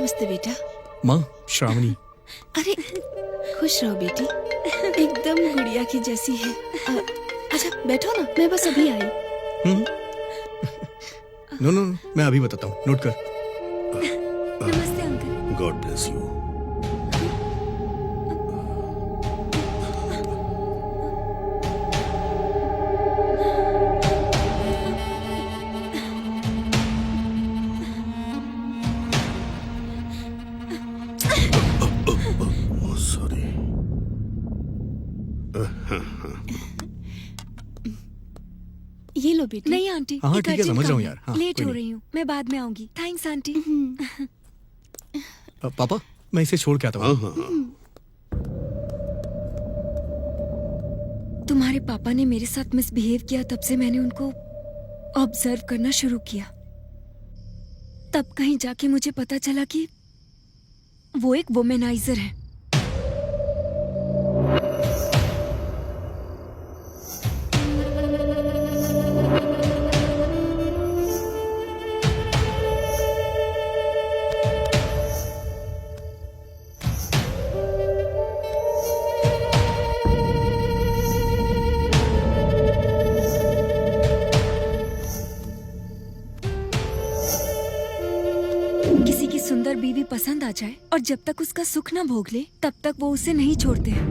नमस्ते बेटा। माँ, श्रावणी। अरे खुश रहो बेटी, एकदम गुड़िया की जैसी है। अच्छा बैठो ना, मैं बस अभी आई। नो नो, मैं अभी बताता हूँ, नोट कर। नमस्ते uncle. God bless you. Sorry. ये लो बेटी। नहीं आंटी, हाँ, एक ठीक है, अर्जेंट समझ रहा काम हूँ है। यार। हाँ, लेट कोई हो नहीं। रही हूँ, मैं बाद में आऊंगी। Thanks aunty. पापा, मैं इसे छोड़ के आता हाँ हूँ। हाँ हाँ। तुम्हारे पापा ने मेरे साथ मिसबिहेव किया, तब से मैंने उनको ऑब्जर्व करना शुरू किया। तब कहीं जाके मुझे पता चला कि वो एक वुमेनाइजर है। किसी की सुंदर बीवी पसंद आ जाए और जब तक उसका सुख ना भोग ले, तब तक वो उसे नहीं छोड़ते हैं।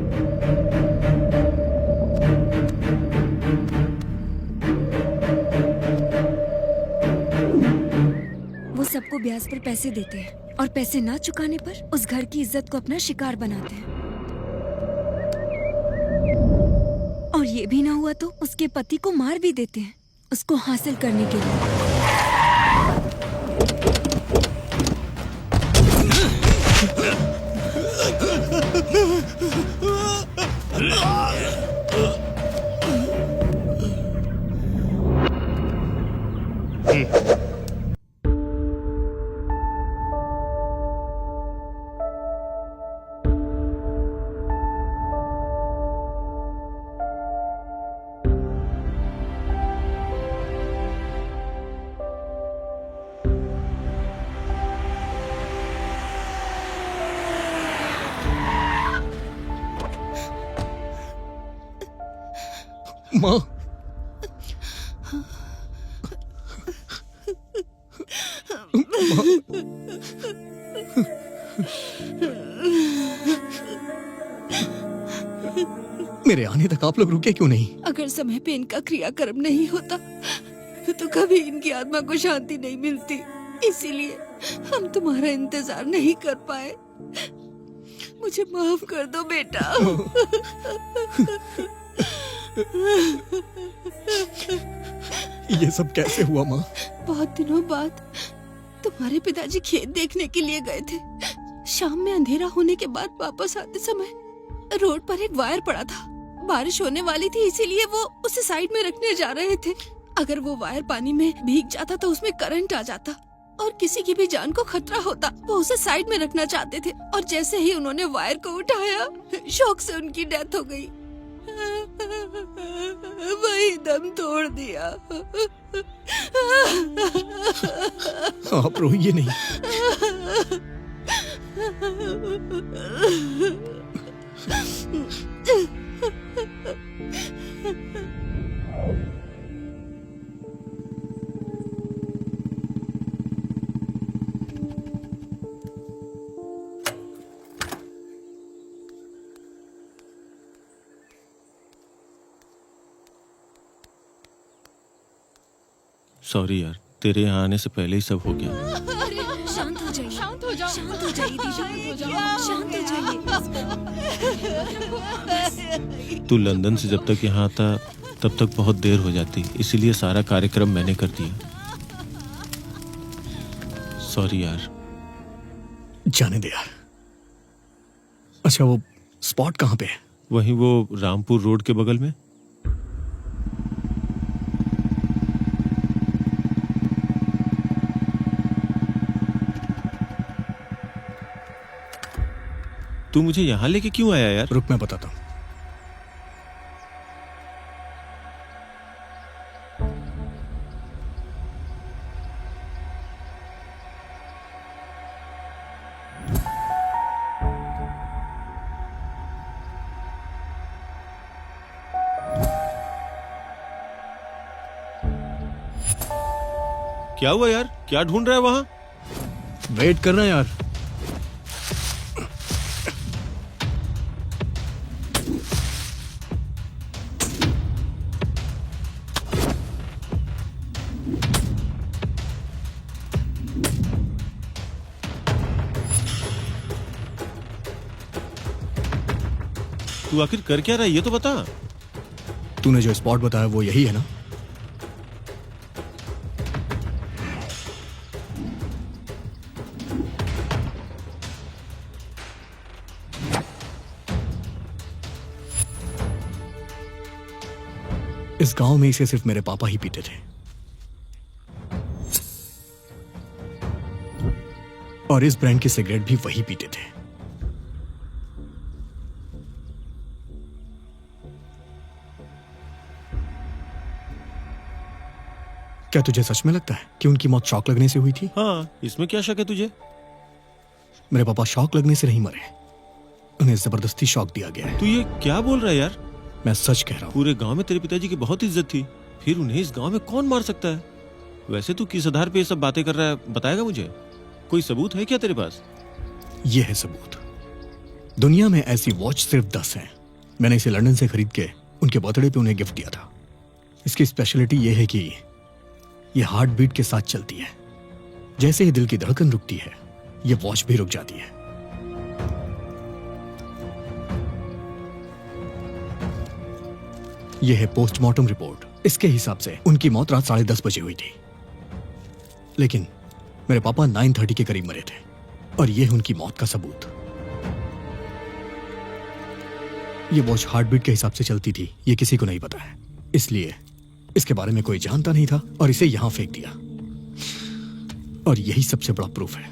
वो सबको ब्याज पर पैसे देते हैं और पैसे ना चुकाने पर उस घर की इज्जत को अपना शिकार बनाते हैं। और ये भी ना हुआ तो उसके पति को मार भी देते हैं, उसको हासिल करने के लिए। माँ, मेरे आने तक आप लोग रुके क्यों नहीं? अगर समय पे इनका क्रियाकर्म नहीं होता तो कभी इनकी आत्मा को शांति नहीं मिलती, इसीलिए हम तुम्हारा इंतजार नहीं कर पाए। मुझे माफ कर दो बेटा। ये सब कैसे हुआ माँ? बहुत दिनों बाद तुम्हारे पिताजी खेत देखने के लिए गए थे। शाम में अंधेरा होने के बाद वापस आते समय रोड पर एक वायर पड़ा था। बारिश होने वाली थी, इसीलिए वो उसे साइड में रखने जा रहे थे। अगर वो वायर पानी में भीग जाता तो उसमें करंट आ जाता और किसी की भी जान को खतरा होता। वो उसे साइड में रखना चाहते थे और जैसे ही उन्होंने वायर को उठाया, शौक से उनकी डेथ हो गई। वही दम तोड़ दिया। आप रोइए नहीं। सॉरी यार, तेरे यहाँ आने से पहले ही सब हो गया। शांत हो जाइए, शांत हो जाओ, शांत हो जाइए दीदी, शांत हो जाइए। तू लंदन से जब तक यहाँ था तब तक बहुत देर हो जाती, इसीलिए सारा कार्यक्रम मैंने कर दिया। सॉरी यार। जाने दे यार। अच्छा, वो स्पॉट कहाँ पे है? वहीं वो रामपुर रोड के बगल में। तू मुझे यहाँ लेके क्यों आया यार? रुक, मैं बताता हूँ। क्या हुआ यार? क्या ढूंढ रहा है वहां? वेट करना यार। तू आखिर कर क्या रहा है ये तो बता। तूने जो स्पॉट बताया वो यही है ना? इस गांव में इसे सिर्फ मेरे पापा ही पीते थे और इस ब्रांड की सिगरेट भी वही पीते थे। क्या तुझे सच में लगता है कि उनकी मौत शॉक लगने से हुई थी? हाँ, इसमें क्या शक है तुझे? मेरे पापा शॉक लगने से नहीं मरे, उन्हें जबरदस्ती शॉक दिया गया है। तू ये क्या बोल रहा है यार? मैं सच कह रहा हूं। पूरे गांव में तेरे पिताजी की बहुत इज्जत थी, फिर उन्हें इस गांव में कौन मार सकता है? वैसे तू किस आधार पे ये सब बातें कर रहा है, बताएगा मुझे? कोई सबूत है क्या तेरे पास? ये है सबूत। दुनिया में ऐसी वॉच सिर्फ 10 हैं। मैंने इसे लंदन से खरीद के उनके बर्थडे पे उन्हें गिफ्ट दिया था। इसकी स्पेशलिटी यह है कि यह हार्ट बीट के साथ चलती है। जैसे ही दिल की धड़कन रुकती है, यह वॉच भी रुक जाती है। यह है पोस्टमार्टम रिपोर्ट। इसके हिसाब से उनकी मौत रात 10:30 बजे हुई थी, लेकिन मेरे पापा 9:30 के करीब मरे थे और यह है उनकी मौत का सबूत। यह वॉच हार्ट बीट के हिसाब से चलती थी, यह किसी को नहीं पता है, इसलिए इसके बारे में कोई जानता नहीं था और इसे यहां फेंक दिया। और यही सबसे बड़ा प्रूफ है।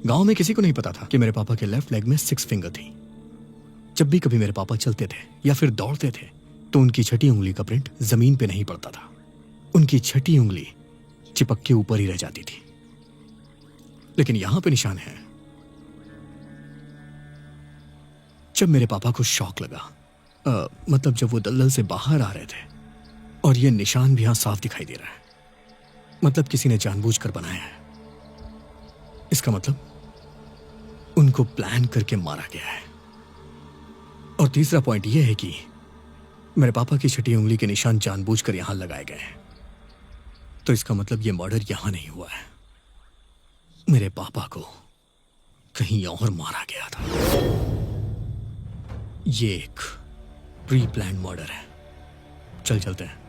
गांव में किसी को नहीं पता था कि मेरे पापा के लेफ्ट लेग में 6 फिंगर थी। जब भी कभी मेरे पापा चलते थे या फिर दौड़ते थे तो उनकी छठी उंगली का प्रिंट जमीन पे नहीं पड़ता था। उनकी छठी उंगली चिपक के ऊपर ही रह जाती थी। लेकिन यहां पे निशान है। जब मेरे पापा को शॉक लगा, मतलब जब वो दलदल से बाहर आ रहे थे, और ये निशान भी यहां साफ दिखाई दे रहा है, मतलब किसी ने जानबूझकर बनाया है। इसका मतलब उनको प्लान करके मारा गया है। और तीसरा पॉइंट यह है कि मेरे पापा की छठी उंगली के निशान जानबूझकर यहां लगाए गए हैं। तो इसका मतलब यह मर्डर यहां नहीं हुआ है, मेरे पापा को कहीं और मारा गया था। ये एक प्री प्लान मर्डर है। चल चलते हैं।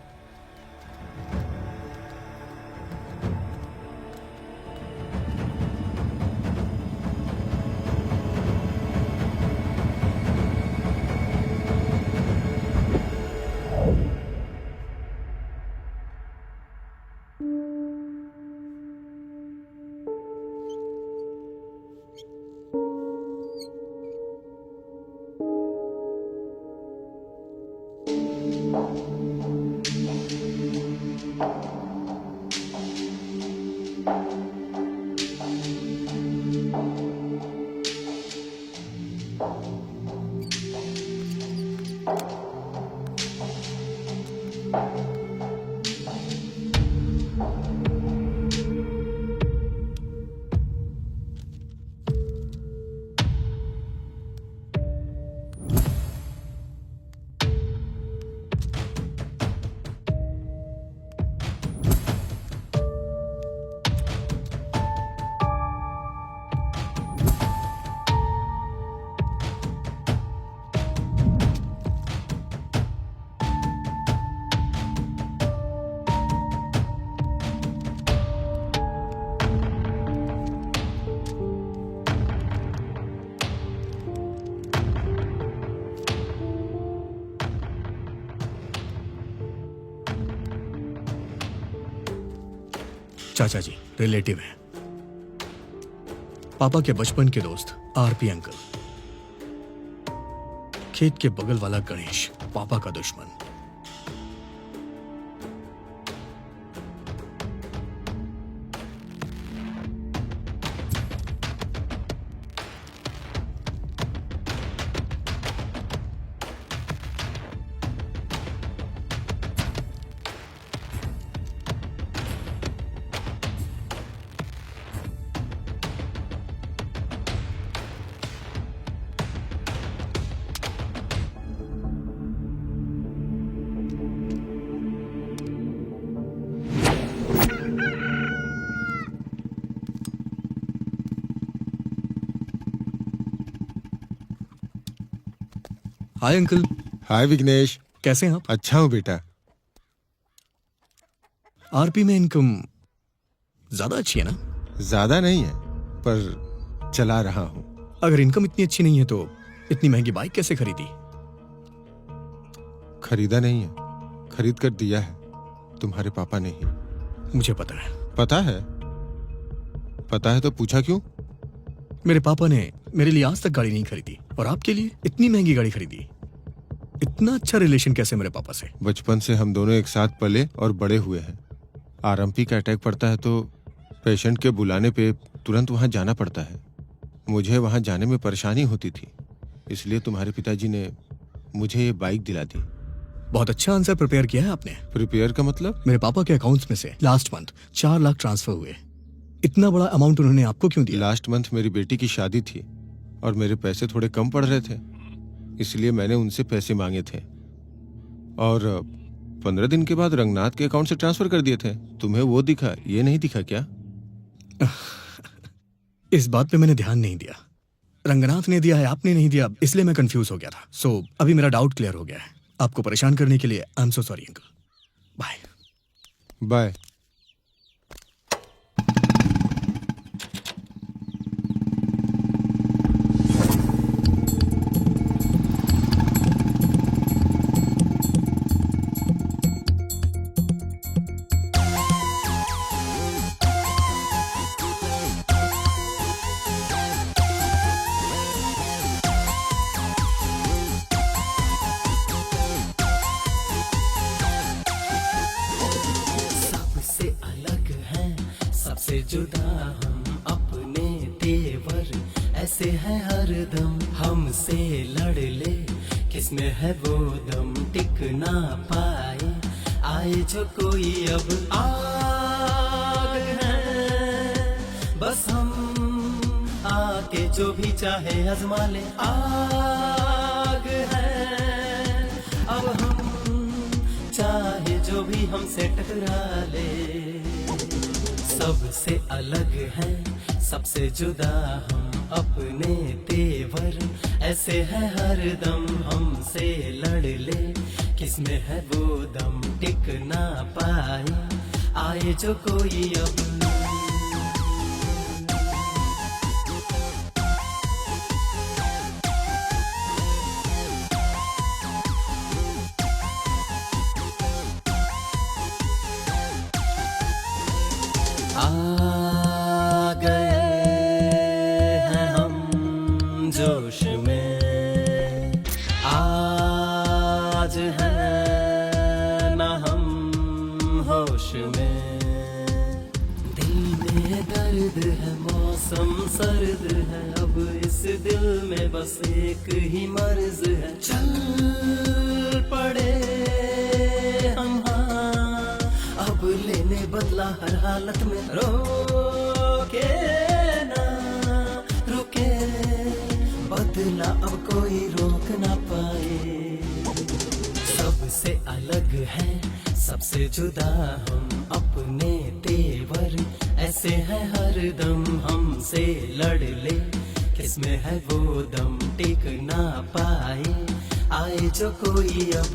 चाचा जी रिलेटिव हैं, पापा के बचपन के दोस्त आरपी अंकल, खेत के बगल वाला गणेश पापा का दुश्मन। हाय अंकल, हाय विघ्नेश। कैसे हैं आप? अच्छा हूँ बेटा। आरपी में इनकम ज्यादा अच्छी है ना? ज्यादा नहीं है पर चला रहा हूँ। अगर इनकम इतनी अच्छी नहीं है तो इतनी महंगी बाइक कैसे खरीदी? खरीदा नहीं है, खरीद कर दिया है तुम्हारे पापा ने ही। मुझे पता है। पता है? पता है तो पूछा क्यों? मेरे पापा ने मेरे लिए आज तक गाड़ी नहीं खरीदी और आपके लिए इतनी महंगी गाड़ी खरीदी। इतना अच्छा रिलेशन कैसे मेरे पापा से? बचपन से हम दोनों एक साथ पले और बड़े हुए हैं। आरएमपी का अटैक पड़ता है तो पेशेंट के बुलाने पे तुरंत वहां जाना पड़ता है। मुझे वहां जाने में परेशानी होती थी, इसलिए तुम्हारे पिताजी ने मुझे ये बाइक दिला दी। बहुत अच्छा आंसर प्रिपेयर किया है आपने। प्रिपेयर का मतलब? मेरे पापा के अकाउंट्स में से लास्ट मंथ 4 लाख ट्रांसफर हुए। इतना बड़ा अमाउंट उन्होंने आपको क्यों दिया? लास्ट मंथ मेरी बेटी की शादी थी और मेरे पैसे थोड़े कम पड़ रहे थे, इसलिए मैंने उनसे पैसे मांगे थे और 15 दिन के बाद रंगनाथ के अकाउंट से ट्रांसफर कर दिए थे। तुम्हें वो दिखा, ये नहीं दिखा क्या? इस बात पे मैंने ध्यान नहीं दिया। रंगनाथ ने दिया है, आपने नहीं दिया, इसलिए मैं कंफ्यूज हो गया था। सो अभी मेरा डाउट क्लियर हो गया है। आपको परेशान करने के लिए I am so sorry uncle. Bye bye. सबसे अलग हैं, सबसे जुदा हम अपने तेवर ऐसे हैं हरदम। हमसे लड़ ले किसमें है वो दम, टिक ना पाए आए जो कोई अब आग है। बस हम आके जो भी चाहे आजमा ले, आग है। अब हम चाहे जो भी हमसे टकरा ले। सबसे अलग है, सबसे जुदा हम अपने तेवर ऐसे है हरदम। हमसे लड़ ले किसमें है वो दम, टिक ना पाए आए जो कोई अब। आ गए हैं हम जोश में, आज है ना हम होश में। दिल में दर्द है, मौसम सर्द है, अब इस दिल में बस एक ही मर्ज है। चल पड़े हम अब लेने बदला हर हालत में, रोके ना रुके बदला अब कोई रोक ना पाए। सबसे अलग है, सबसे जुदा हम अपने तेवर ऐसे हैं हरदम। हमसे लड़ ले किसमें है वो दम, टिक ना पाए आए जो कोई अब।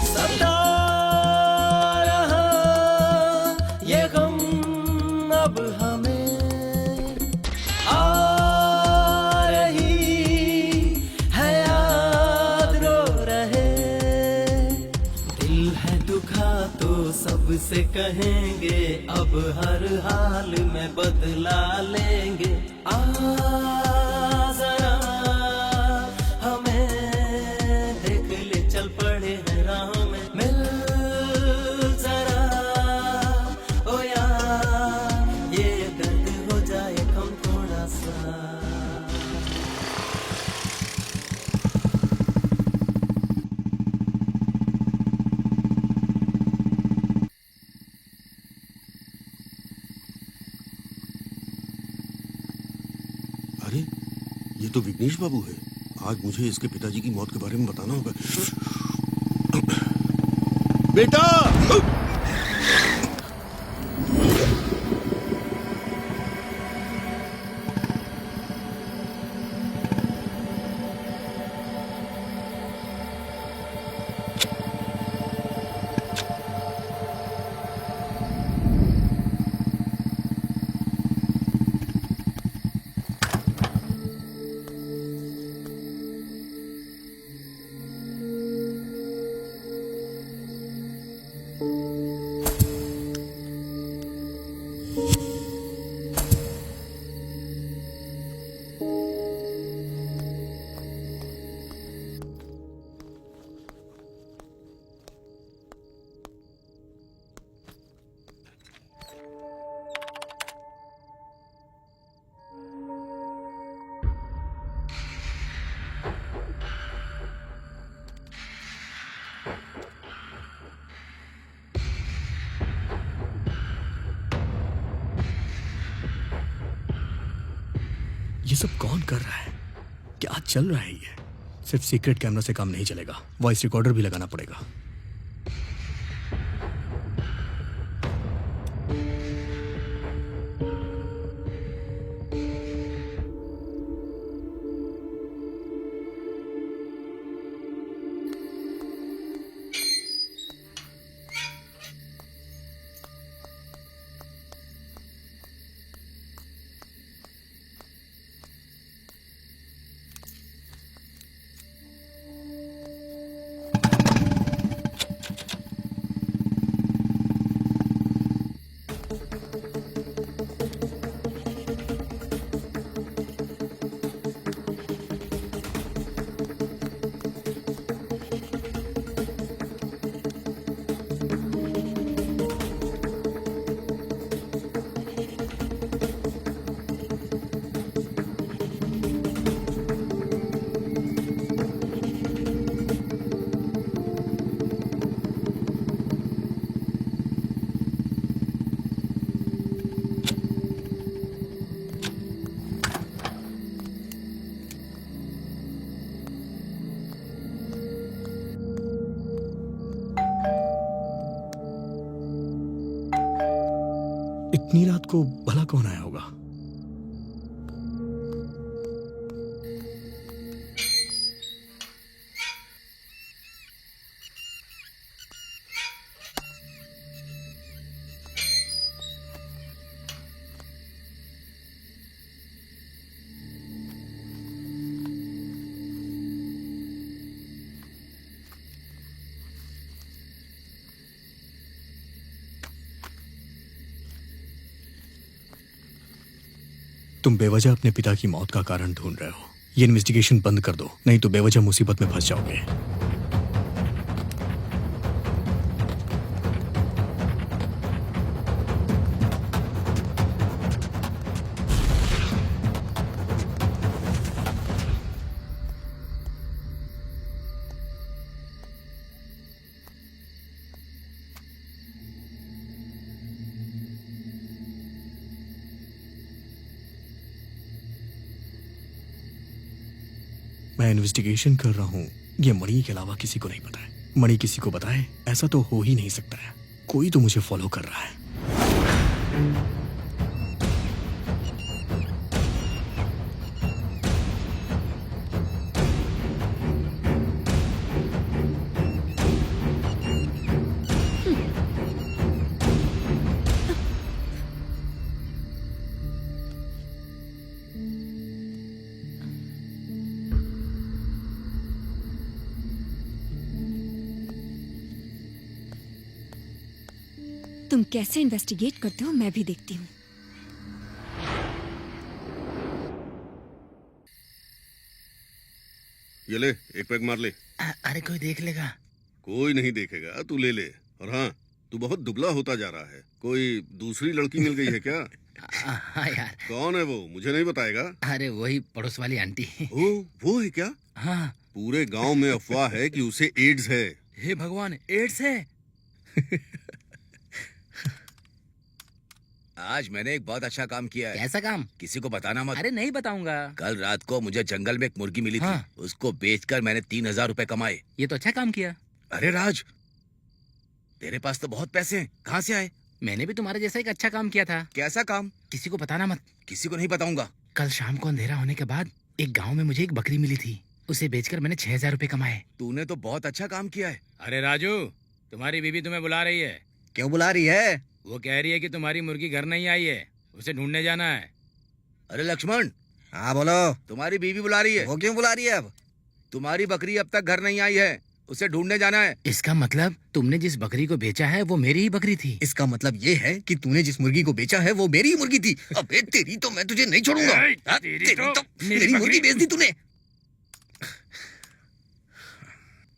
सता रहा ये गम अब हमें, आ रही है याद रो रहे। दिल है दुखा तो सबसे कहेंगे, अब हर हाल में बदला लेंगे। आ जरा हमें देख ले, चल पड़े हैं राह में, मिल जरा ओ यार, ये दर्द हो जाए कम थोड़ा सा। ये तो विघ्नेश बाबू है। आज मुझे इसके पिताजी की मौत के बारे में बताना होगा। बेटा! ये सब कौन कर रहा है? क्या चल रहा है ये? सिर्फ सीक्रेट कैमरा से काम नहीं चलेगा, वॉइस रिकॉर्डर भी लगाना पड़ेगा। इतनी रात को भला कौन आया होगा? तुम बेवजह अपने पिता की मौत का कारण ढूंढ रहे हो। ये इन्वेस्टिगेशन बंद कर दो, नहीं तो बेवजह मुसीबत में फंस जाओगे। मैं इन्वेस्टिगेशन कर रहा हूँ, ये मणि के अलावा किसी को नहीं पता है। मणि किसी को बताए ऐसा तो हो ही नहीं सकता है। कोई तो मुझे फॉलो कर रहा है। तुम कैसे इन्वेस्टिगेट करते हो मैं भी देखती हूँ। ये ले, एक पैक मार ले। अरे कोई देख लेगा। कोई नहीं देखेगा, तू ले ले। और हाँ, तू बहुत दुबला होता जा रहा है। कोई दूसरी लड़की मिल गई है क्या? हाँ यार। कौन है वो, मुझे नहीं बताएगा? अरे वही पड़ोस वाली आंटी। ओ, वो है क्या? हाँ। पूरे गांव में अफवाह है कि उसे एड्स है। हे भगवान, एड्स है? आज मैंने एक बहुत अच्छा काम किया है। कैसा काम? किसी को बताना मत। अरे नहीं बताऊंगा। कल रात को मुझे जंगल में एक मुर्गी मिली हाँ। थी, उसको बेचकर मैंने 3,000 रुपए कमाए। ये तो अच्छा काम किया। अरे राज, तेरे पास तो बहुत पैसे हैं, कहाँ से आए? मैंने भी तुम्हारे जैसा एक अच्छा काम किया था। कैसा काम? किसी को बताना मत। किसी को नहीं बताऊंगा। कल शाम को अंधेरा होने के बाद एक गांव में मुझे एक बकरी मिली थी, उसे बेचकर मैंने 6,000 रुपए कमाए। तूने तो बहुत अच्छा काम किया है। अरे राजू, तुम्हारी बीवी तुम्हें बुला रही है। क्यों बुला रही है? वो कह रही है कि तुम्हारी मुर्गी घर नहीं आई है, उसे ढूंढने जाना है। अरे लक्ष्मण। हाँ बोलो। तुम्हारी बीवी बुला रही है। वो क्यों बुला रही है अब? तुम्हारी बकरी अब तक घर नहीं आई है, उसे ढूंढने जाना है। इसका मतलब तुमने जिस बकरी को बेचा है वो मेरी ही बकरी थी। इसका मतलब ये है कि तूने जिस मुर्गी को बेचा है वो मेरी ही मुर्गी थी। अबे तेरी तो मैं तुझे नहीं छोड़ूंगा। तेरी तो मेरी मुर्गी बेच दी तूने।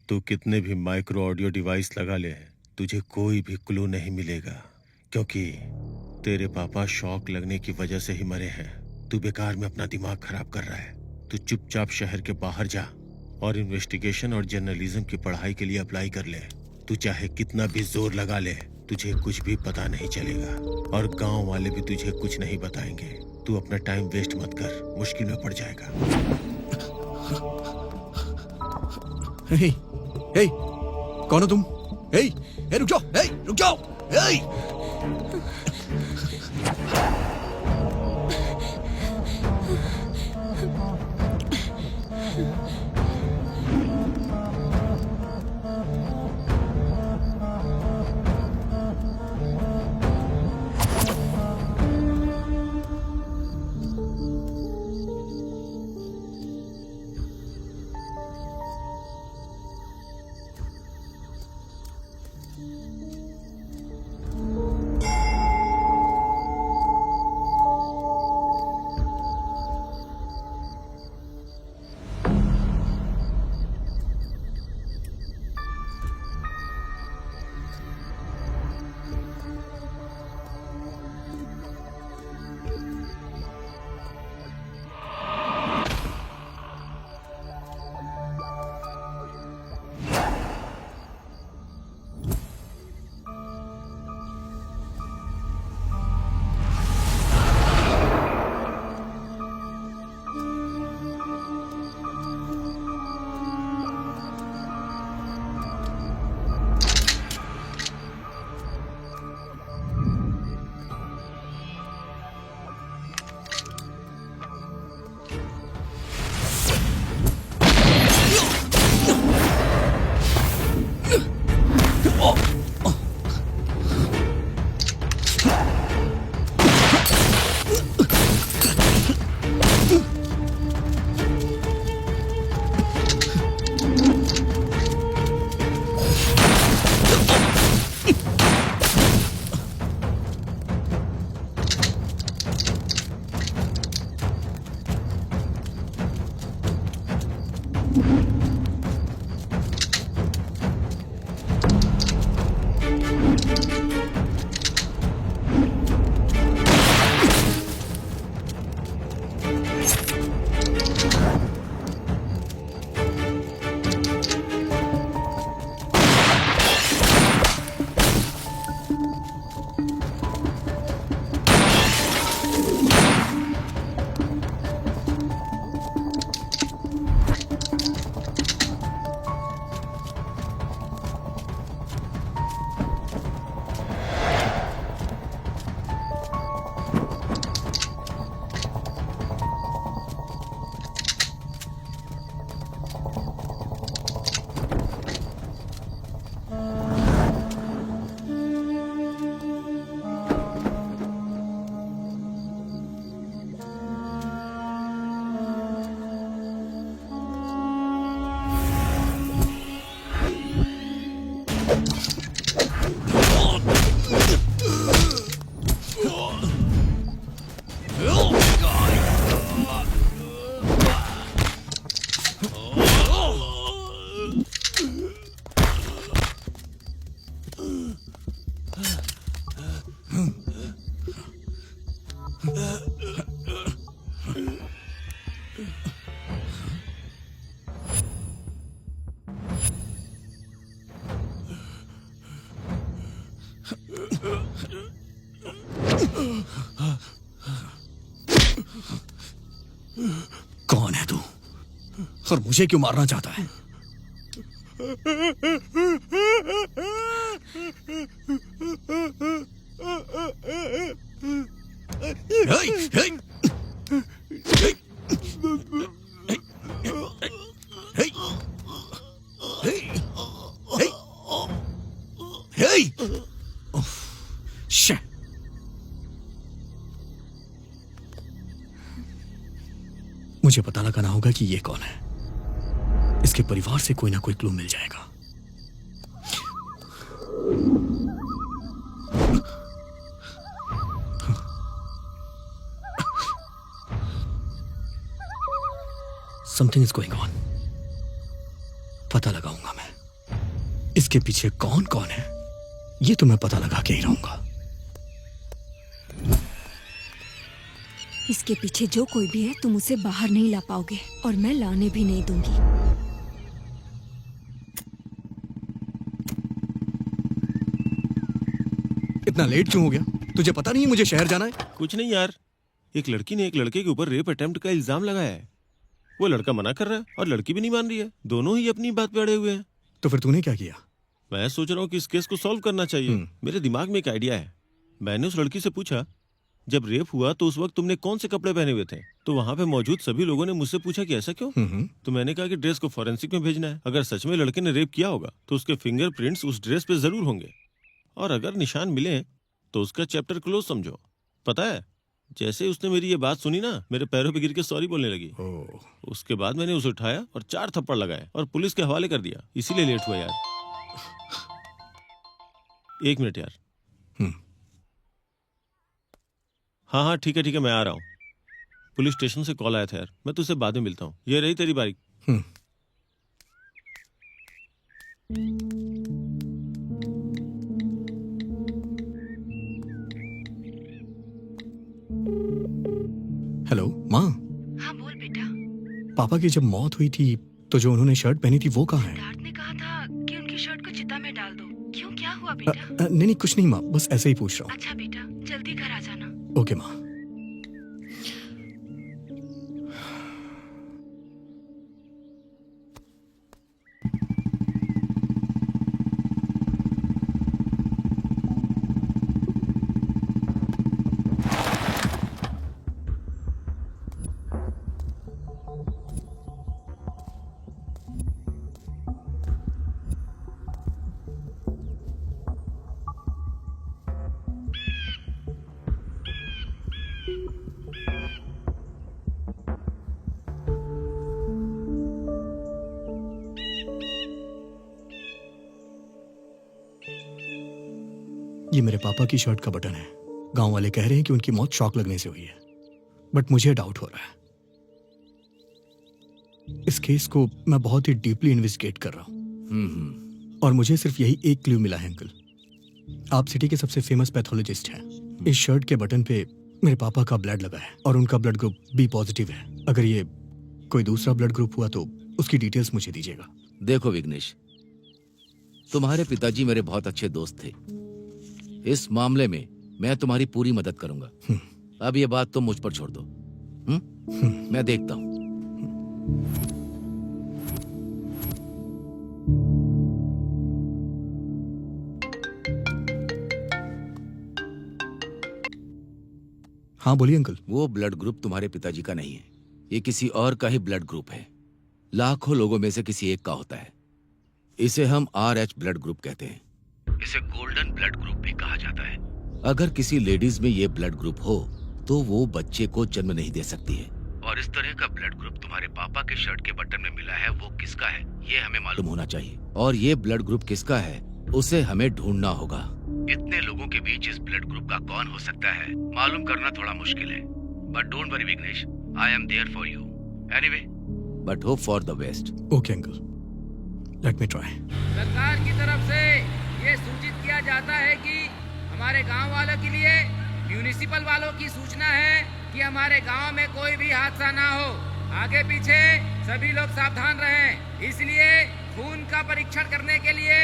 तू कितने भी माइक्रो ऑडियो डिवाइस लगा ले, तुझे कोई भी क्लू नहीं मिलेगा, क्योंकि तेरे पापा शॉक लगने की वजह से ही मरे हैं। तू बेकार में अपना दिमाग खराब कर रहा है। तू चुपचाप शहर के बाहर जा और इन्वेस्टिगेशन और जर्नलिज्म की पढ़ाई के लिए अप्लाई कर ले। तू चाहे कितना भी जोर लगा ले, तुझे कुछ भी पता नहीं चलेगा और गांव वाले भी तुझे कुछ नहीं बताएंगे। तू अपना टाइम वेस्ट मत कर, मुश्किल में पड़ जाएगा। हे, हे, कौन हो तुम? हे, हे, रुक जाओ, हे, रुक जाओ, हे। और मुझे क्यों मारना चाहता है? मुझे पता लगाना होगा कि ये कौन है। इसके परिवार से कोई ना कोई क्लू मिल जाएगा। Something is going on. पता लगाऊंगा मैं इसके पीछे कौन कौन है। ये तो मैं पता लगा के ही रहूंगा। इसके पीछे जो कोई भी है तुम उसे बाहर नहीं ला पाओगे और मैं लाने भी नहीं दूंगी। इतना लेट क्यों हो गया? तुझे पता नहीं मुझे शहर जाना है? कुछ नहीं यार, एक लड़की ने एक लड़के के ऊपर रेप अटेम्प्ट का इल्जाम लगाया है। वो लड़का मना कर रहा है और लड़की भी नहीं मान रही है। दोनों ही अपनी बात पे अड़े हुए हैं। तो फिर तूने क्या किया? मैं सोच रहा हूँ कि इस केस को सॉल्व करना चाहिए। मेरे दिमाग में एक आइडिया है। मैंने उस लड़की से पूछा, जब रेप हुआ तो उस वक्त तुमने कौन से कपड़े पहने हुए थे? तो वहां पे मौजूद सभी लोगों ने मुझसे पूछा कि ऐसा क्यों? तो मैंने कहा कि ड्रेस को फॉरेंसिक में भेजना है। अगर सच में लड़के ने रेप किया होगा तो उसके फिंगरप्रिंट्स उस ड्रेस पे जरूर होंगे, और अगर निशान मिले तो उसका चैप्टर क्लोज समझो। पता है, जैसे उसने मेरी ये बात सुनी ना, मेरे पैरों पे गिर के सॉरी बोलने लगी। उसके बाद मैंने उसे उठाया और 4 थप्पड़ लगाए और पुलिस के हवाले कर दिया। इसीलिए लेट हुआ यार। 1 मिनट यार। हाँ ठीक है मैं आ रहा हूँ। पुलिस स्टेशन से कॉल आया था यार, मैं तुझसे बाद में मिलता हूँ। ये रही तेरी बारी। हेलो माँ। हाँ बोल बेटा। पापा की जब मौत हुई थी तो जो उन्होंने शर्ट पहनी थी वो कहाँ है? सिद्धार्थ ने कहा था कि उनकी शर्ट को चिता में डाल दो। क्यों, क्या हुआ बेटा? नहीं कुछ नहीं माँ, बस ऐसे ही पूछ रहा हूँ। अच्छा बेटा, जल्दी घर आ जाना। ओके माँ। ये मेरे पापा की शर्ट का बटन है। गांव वाले कह रहे हैं कि उनकी मौत शॉक लगने से हुई है, बट मुझे डाउट हो रहा है। इस केस को मैं बहुत ही डीपली इन्वेस्टिगेट कर रहा हूं और मुझे सिर्फ यही एक क्लू मिला है। अंकल, आप सिटी के सबसे फेमस पैथोलॉजिस्ट हैं। इस शर्ट के बटन पे मेरे पापा का ब्लड लगा है और उनका ब्लड ग्रुप बी पॉजिटिव है। अगर ये कोई दूसरा ब्लड ग्रुप हुआ तो उसकी डिटेल्स मुझे दीजिएगा। देखो विघ्नेश, तुम्हारे पिताजी मेरे बहुत अच्छे दोस्त थे। इस मामले में मैं तुम्हारी पूरी मदद करूंगा। अब ये बात तुम मुझ पर छोड़ दो। मैं देखता हूं। हाँ बोलिए अंकल। वो ब्लड ग्रुप तुम्हारे पिताजी का नहीं है, ये किसी और का ही ब्लड ग्रुप है। लाखों लोगों में से किसी एक का होता है। इसे हम RH ब्लड ग्रुप कहते हैं। इसे गोल्डन ब्लड ग्रुप भी कहा जाता है। अगर किसी लेडीज में ये ब्लड ग्रुप हो तो वो बच्चे को जन्म नहीं दे सकती है। और इस तरह का ब्लड ग्रुप तुम्हारे पापा के शर्ट के बटन में मिला है, वो किसका है ये हमें मालूम होना चाहिए। और ये ब्लड ग्रुप किसका है उसे हमें ढूंढना होगा। इतने लोगों के बीच इस ब्लड ग्रुप का कौन हो सकता है मालूम करना थोड़ा मुश्किल है। But don't worry Vighnesh, I am there for you. Anyway, but hope for the best. Okay uncle, let me try. सरकार की तरफ से ये सूचित किया जाता है कि हमारे गांव वालों के लिए म्यूनिसिपल वालों की सूचना है कि हमारे गांव में कोई भी हादसा ना हो। आगे पीछे सभी लोग सावधान रहें। इसलिए खून का परीक्षण करने के लिए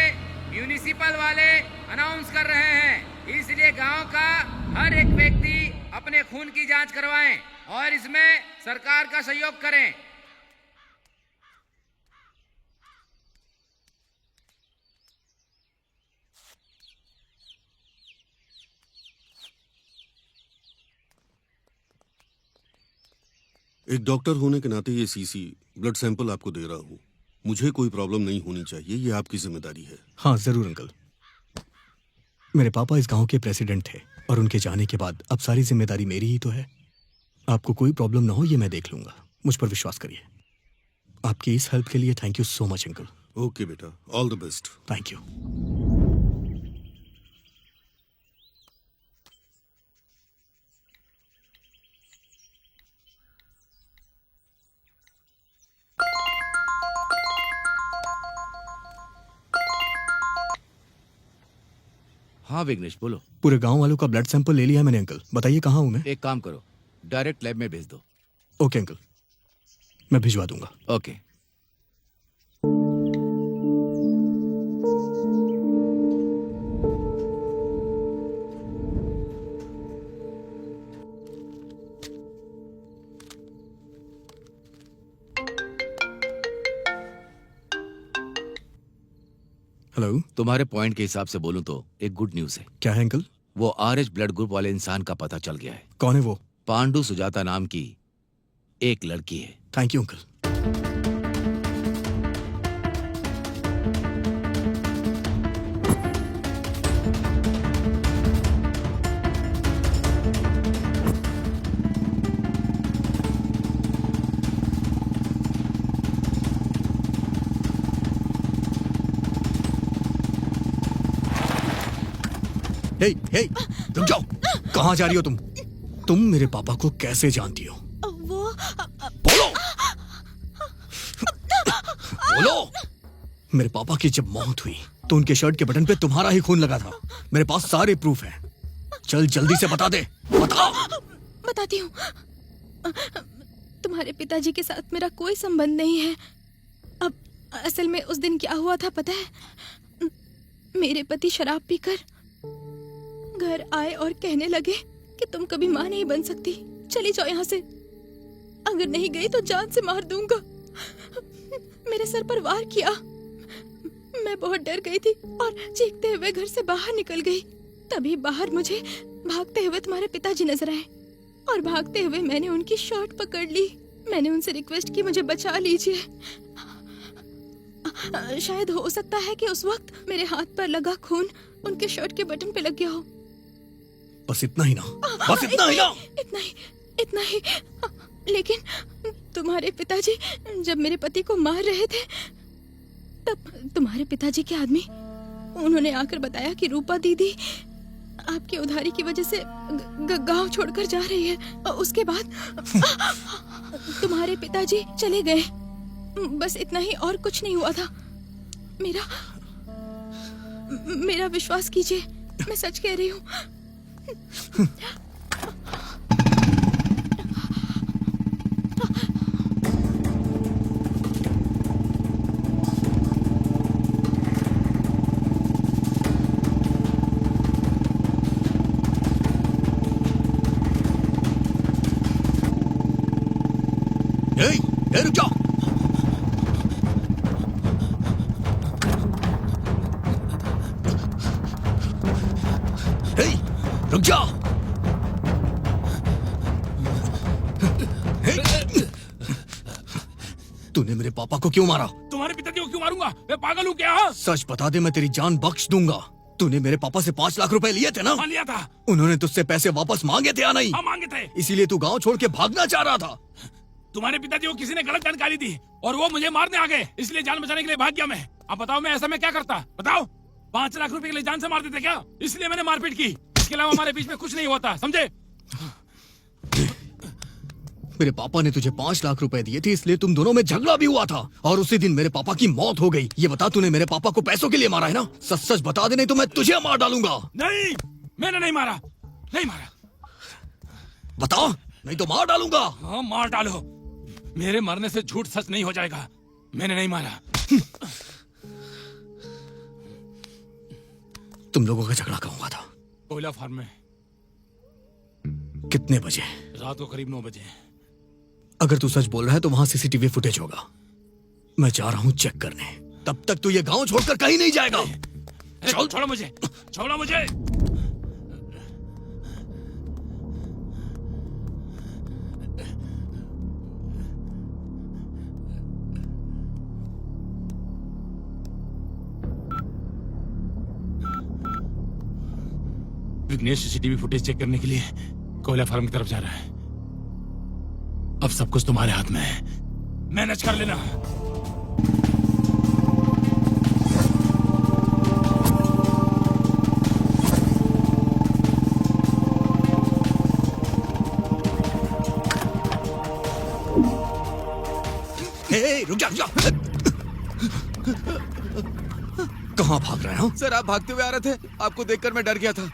म्यूनिसिपल वाले अनाउंस कर रहे हैं। इसलिए गांव का हर एक व्यक्ति अपने खून की जांच करवाएं और इसमें सरकार का सहयोग करें। एक डॉक्टर होने के नाते ये सीसी ब्लड सैंपल आपको दे रहा हूँ। मुझे कोई प्रॉब्लम नहीं होनी चाहिए, ये आपकी जिम्मेदारी है। हाँ जरूर अंकल। मेरे पापा इस गांव के प्रेसिडेंट थे और उनके जाने के बाद अब सारी जिम्मेदारी मेरी ही तो है। आपको कोई प्रॉब्लम ना हो ये मैं देख लूंगा, मुझ पर विश्वास करिए। आपकी इस हेल्प के लिए thank you so much uncle. Okay बेटा, all the best. Thank you. हाँ विघ्नेश बोलो। पूरे गांव वालों का ब्लड सैंपल ले लिया है मैंने अंकल। बताइए कहाँ हूँ मैं? एक काम करो, डायरेक्ट लैब में भेज दो। ओके अंकल, मैं भिजवा दूंगा। ओके। हेलो। तुम्हारे पॉइंट के हिसाब से बोलूं तो एक गुड न्यूज है। क्या है अंकल? वो RH ब्लड ग्रुप वाले इंसान का पता चल गया है। कौन है वो? पांडु सुजाता नाम की एक लड़की है। Thank you uncle. Hey hey रुक जाओ। कहाँ जा रही हो तुम? तुम मेरे पापा को कैसे जानती हो? वो बोलो बोलो। मेरे पापा की जब मौत हुई तो उनके शर्ट के बटन पे तुम्हारा ही खून लगा था। मेरे पास सारे प्रूफ हैं। चल जल्दी से बता दे, बता। बताती हूँ। तुम्हारे पिताजी के साथ मेरा कोई संबंध नहीं है। अब असल में उस दिन क्या हुआ था पता है? मेरे पति शराब पीकर घर आए और कहने लगे कि तुम कभी माँ नहीं बन सकती, चली जाओ यहाँ से। अगर नहीं गई तो जान से मार दूंगा। मेरे सर पर वार किया। मैं बहुत डर गई थी और चीखते हुए घर से बाहर निकल गई। तभी बाहर मुझे भागते हुए तुम्हारे पिताजी नजर आए और भागते हुए मैंने उनकी शर्ट पकड़ ली। मैंने उनसे रिक्वेस्ट की मुझे बचा लीजिए। शायद हो सकता है कि उस वक्त मेरे हाथ पर लगा खून उनके शर्ट के बटन पे लग गया हो। बस इतना ही ना, बस इतना ही ना। इतना ही। लेकिन तुम्हारे पिताजी जब मेरे पति को मार रहे थे तब तुम्हारे पिताजी के आदमी उन्होंने आकर बताया कि रूपा दीदी आपकी उधारी की वजह से गांव छोड़कर जा रही है। और उसके बाद तुम्हारे पिताजी चले गए। बस इतना ही, और कुछ नहीं हुआ था। मेरा विश्वास कीजिए, मैं सच कह रही हूँ। रुक जाओ। रुक जाओ। तूने मेरे पापा को क्यों मारा? तुम्हारे पिताजी को क्यों मारूंगा? मैं पागल हूँ क्या? सच बता दे, मैं तेरी जान बख्श दूंगा। तूने मेरे पापा से 5 लाख रुपए लिए थे ना? हाँ लिया था। उन्होंने तुझसे पैसे वापस मांगे थे या नहीं? हाँ मांगे थे। इसीलिए तू गांव छोड़ के भागना चाह रहा था। तुम्हारे पिताजी को किसी ने गलत जानकारी दी और वो मुझे मारने आ गए, इसलिए जान बचाने के लिए भाग गया मैं। अब बताओ मैं ऐसा में क्या करता? बताओ। 5 लाख रुपए के लिए जान से मार देते क्या? इसलिए मैंने मारपीट की। इसके अलावा हमारे बीच में कुछ नहीं होता, समझे? मेरे पापा ने तुझे 5 लाख रुपए दिए थे, इसलिए तुम दोनों में झगड़ा भी हुआ था और उसी दिन मेरे पापा की मौत हो गई। ये बता, तूने मेरे पापा को पैसों के लिए मारा है ना? सच सच बता दे, नहीं तो मैं तुझे मार डालूंगा। नहीं, मैंने नहीं मारा। नहीं मारा। बता, नहीं तो मार डालूंगा। हाँ मार डालो। मेरे मरने से झूठ सच नहीं हो जाएगा। मैंने नहीं मारा। तुम लोगों का झगड़ा कहाँ हुआ था? कोयला फार्म में। कितने बजे? रात को करीब 9 बजे। अगर तू सच बोल रहा है तो वहां CCTV फुटेज होगा। मैं जा रहा हूँ चेक करने। तब तक तू ये गांव छोड़कर कहीं नहीं जाएगा। चल, छोड़ो मुझे, छोड़ो मुझे। विघ्नेश सीसीटीवी फुटेज चेक करने के लिए कोयला फार्म की तरफ जा रहा है। अब सब कुछ तुम्हारे हाथ में है, मैनेज कर लेना। रुक जा, कहाँ भाग रहे हो? सर आप भागते हुए आ रहे थे, आपको देखकर मैं डर गया था।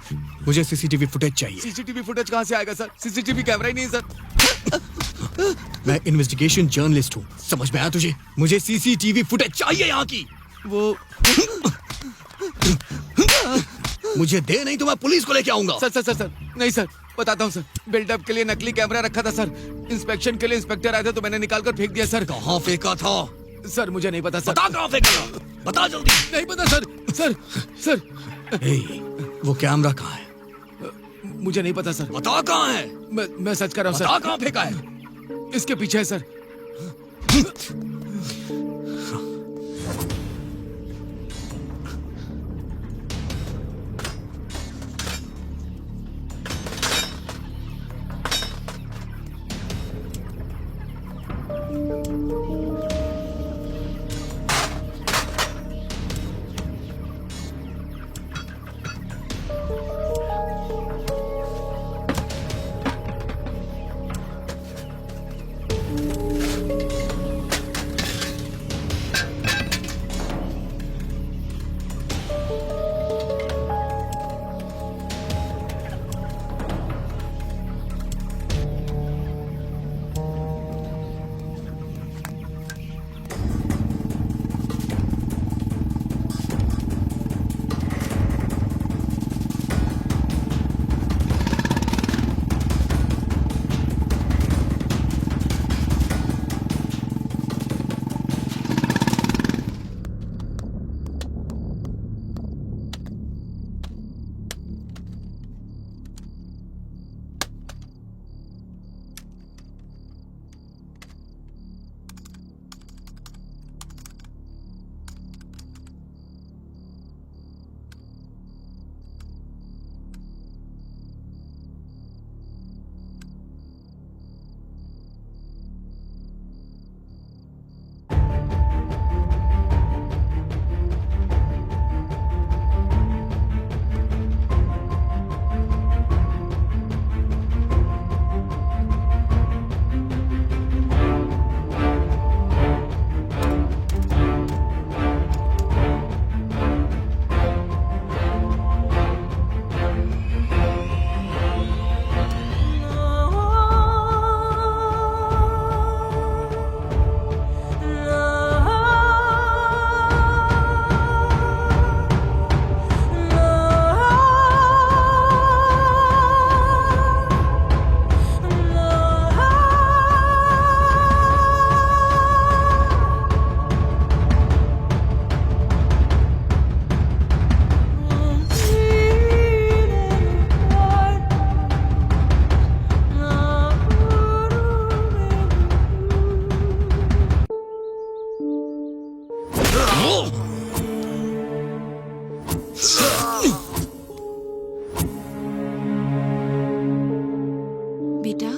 मुझे सीसीटीवी फुटेज चाहिए। सीसीटीवी फुटेज कहाँ से आएगा सर? सीसीटीवी कैमरा ही नहीं है सर। मैं इन्वेस्टिगेशन जर्नलिस्ट हूँ, समझ में आया तुझे? मुझे सीसीटीवी फुटेज चाहिए यहाँ की। वो मुझे दे, नहीं तो मैं पुलिस को लेके आऊंगा। सर नहीं सर, बताता हूँ सर। बिल्डअप के लिए नकली कैमरा रखा था सर। इंस्पेक्शन के लिए इंस्पेक्टर आए थे तो मैंने निकाल कर फेंक दिया सर। कहाँ फेंका था? सर मुझे नहीं पता सर। बता कहाँ फेंका था, बता जल्दी। नहीं पता सर। वो कैमरा कहाँ है? मुझे नहीं पता सर। बता कहाँ है? मैं सच कर रहा हूँ सर। बता कहाँ फेंका है? इसके पीछे है सर। बेटा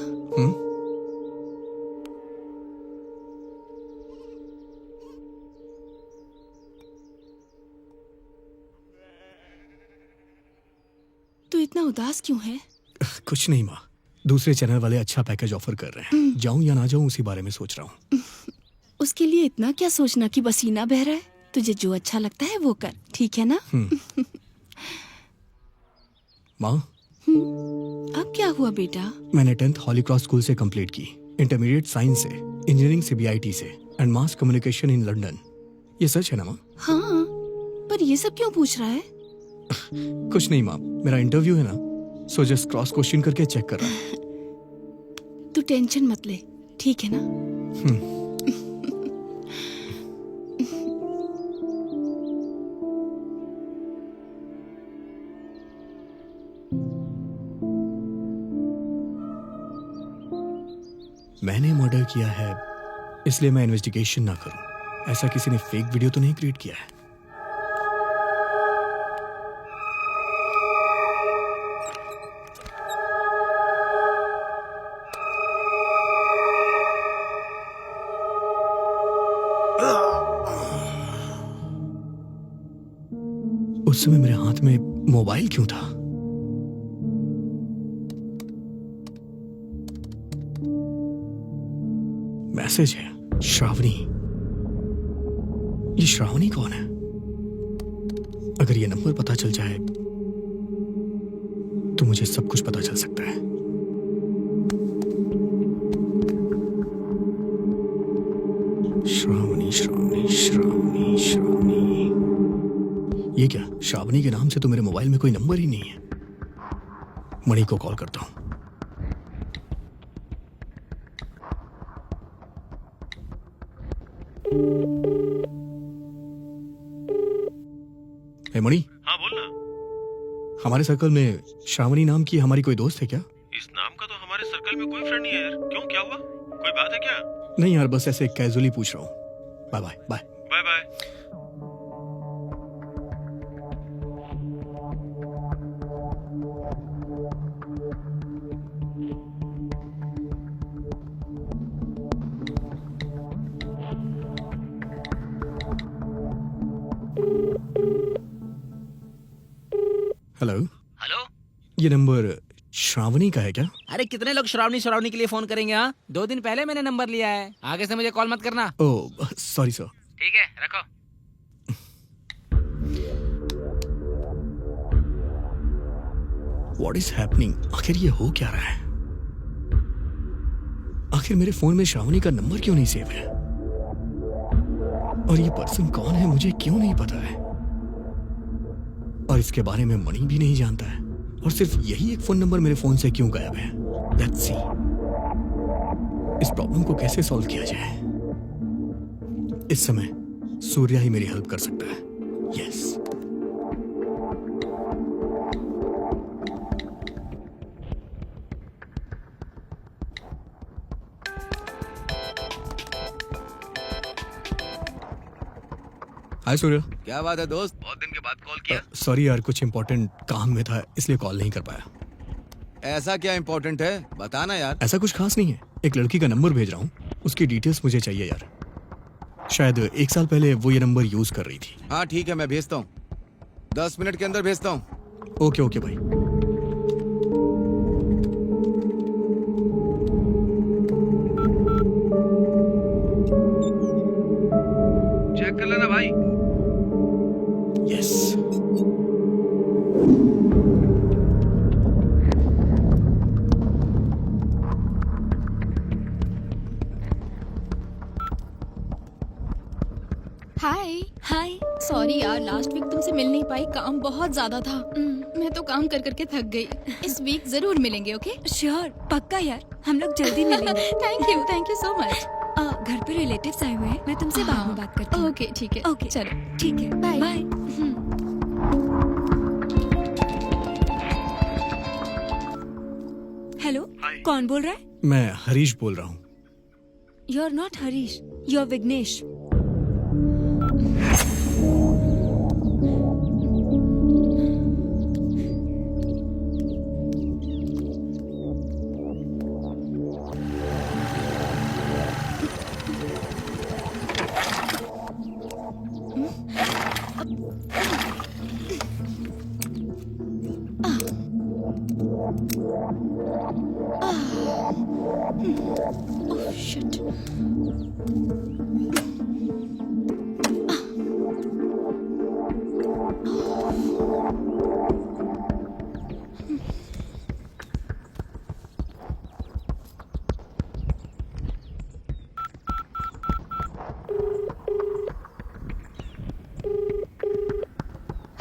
तू इतना उदास क्यों है? कुछ नहीं माँ, दूसरे चैनल वाले अच्छा पैकेज ऑफर कर रहे हैं। जाऊं या ना जाऊं उसी बारे में सोच रहा हूँ। उसके लिए इतना क्या सोचना कि पसीना बह रहा है। तुझे जो अच्छा लगता है वो कर, ठीक है ना? माँ अब क्या हुआ बेटा? मैंने 10th हॉली क्रॉस स्कूल से कंप्लीट की, इंटरमीडिएट साइंस से, इंजीनियरिंग CBIT से and mass communication in London. ये सच है ना माँ? हाँ, पर ये सब क्यों पूछ रहा है? कुछ नहीं माँ, मेरा इंटरव्यू है ना, सो जस्ट क्रॉस क्वेश्चन करके चेक कर रहा है। तू टेंशन मत ले, ठीक है ना? मैंने मर्डर किया है इसलिए मैं इन्वेस्टिगेशन ना करूं, ऐसा किसी ने फेक वीडियो तो नहीं क्रिएट किया है? उस समय मेरे हाथ में मोबाइल क्यों था? मैसेज है, श्रावणी। ये श्रावणी कौन है? अगर ये नंबर पता चल जाए तो मुझे सब कुछ पता चल सकता है। श्रावणी श्रावणी श्रावणी श्रावणी। ये क्या, श्रावणी के नाम से तो मेरे मोबाइल में कोई नंबर ही नहीं है। मणि को कॉल करता हूं। मणि। हाँ बोल ना। हमारे सर्कल में श्रावणी नाम की हमारी कोई दोस्त है क्या? इस नाम का तो हमारे सर्कल में कोई फ्रेंड नहीं है यार। क्यों, क्या हुआ? कोई बात है क्या? नहीं यार, बस ऐसे कैजुअली पूछ रहा हूँ। Bye bye bye bye bye. Hello. Hello. ये नंबर श्रावणी का है क्या? अरे कितने लोग श्रावणी श्रावणी के लिए फोन करेंगे? हाँ, 2 दिन पहले मैंने नंबर लिया है। आगे से मुझे कॉल मत करना। Oh sorry sir. ठीक है, रखो। What is happening? आखिर ये हो क्या रहा है? आखिर मेरे फोन में श्रावणी का नंबर क्यों नहीं सेव है? और ये पर्सन कौन है मुझे क्यों नहीं पता है? और इसके बारे में मणि भी नहीं जानता है। और सिर्फ यही एक फोन नंबर मेरे फोन से क्यों गायब है? लेट्स सी इस प्रॉब्लम को कैसे सॉल्व किया जाए। इस समय सूर्या ही मेरी हेल्प कर सकता है। यस। हाय सूर्या। क्या बात है दोस्त, बहुत दिन के बाद कॉल किया। सॉरी यार, कुछ इंपॉर्टेंट काम में था इसलिए कॉल नहीं कर पाया। ऐसा क्या इम्पोर्टेंट है, बताना यार। ऐसा कुछ खास नहीं है, एक लड़की का नंबर भेज रहा हूँ, उसकी डिटेल्स मुझे चाहिए यार। शायद 1 साल पहले वो ये नंबर यूज कर रही थी। हाँ ठीक है, मैं भेजता हूँ, 10 मिनट के अंदर भेजता हूँ। ओके ओके भाई। चेक कर लेना भाई। यस। हाय। हाय। सॉरी यार, लास्ट वीक तुमसे मिल नहीं पाई, काम बहुत ज्यादा था। मैं तो काम कर करके थक गई। इस वीक जरूर मिलेंगे। ओके श्योर, पक्का यार, हम लोग जल्दी मिलेंगे। Thank you so much. घर पे रिलेटिव्स आए हुए हैं, मैं तुमसे बाद में बात करती हूँ। ओके ठीक है। ओके चलो ठीक है, बाय। बाय। हेलो, कौन बोल रहा है? मैं हरीश बोल रहा हूँ। You are not Harish, you are Vighnesh. Oh shit.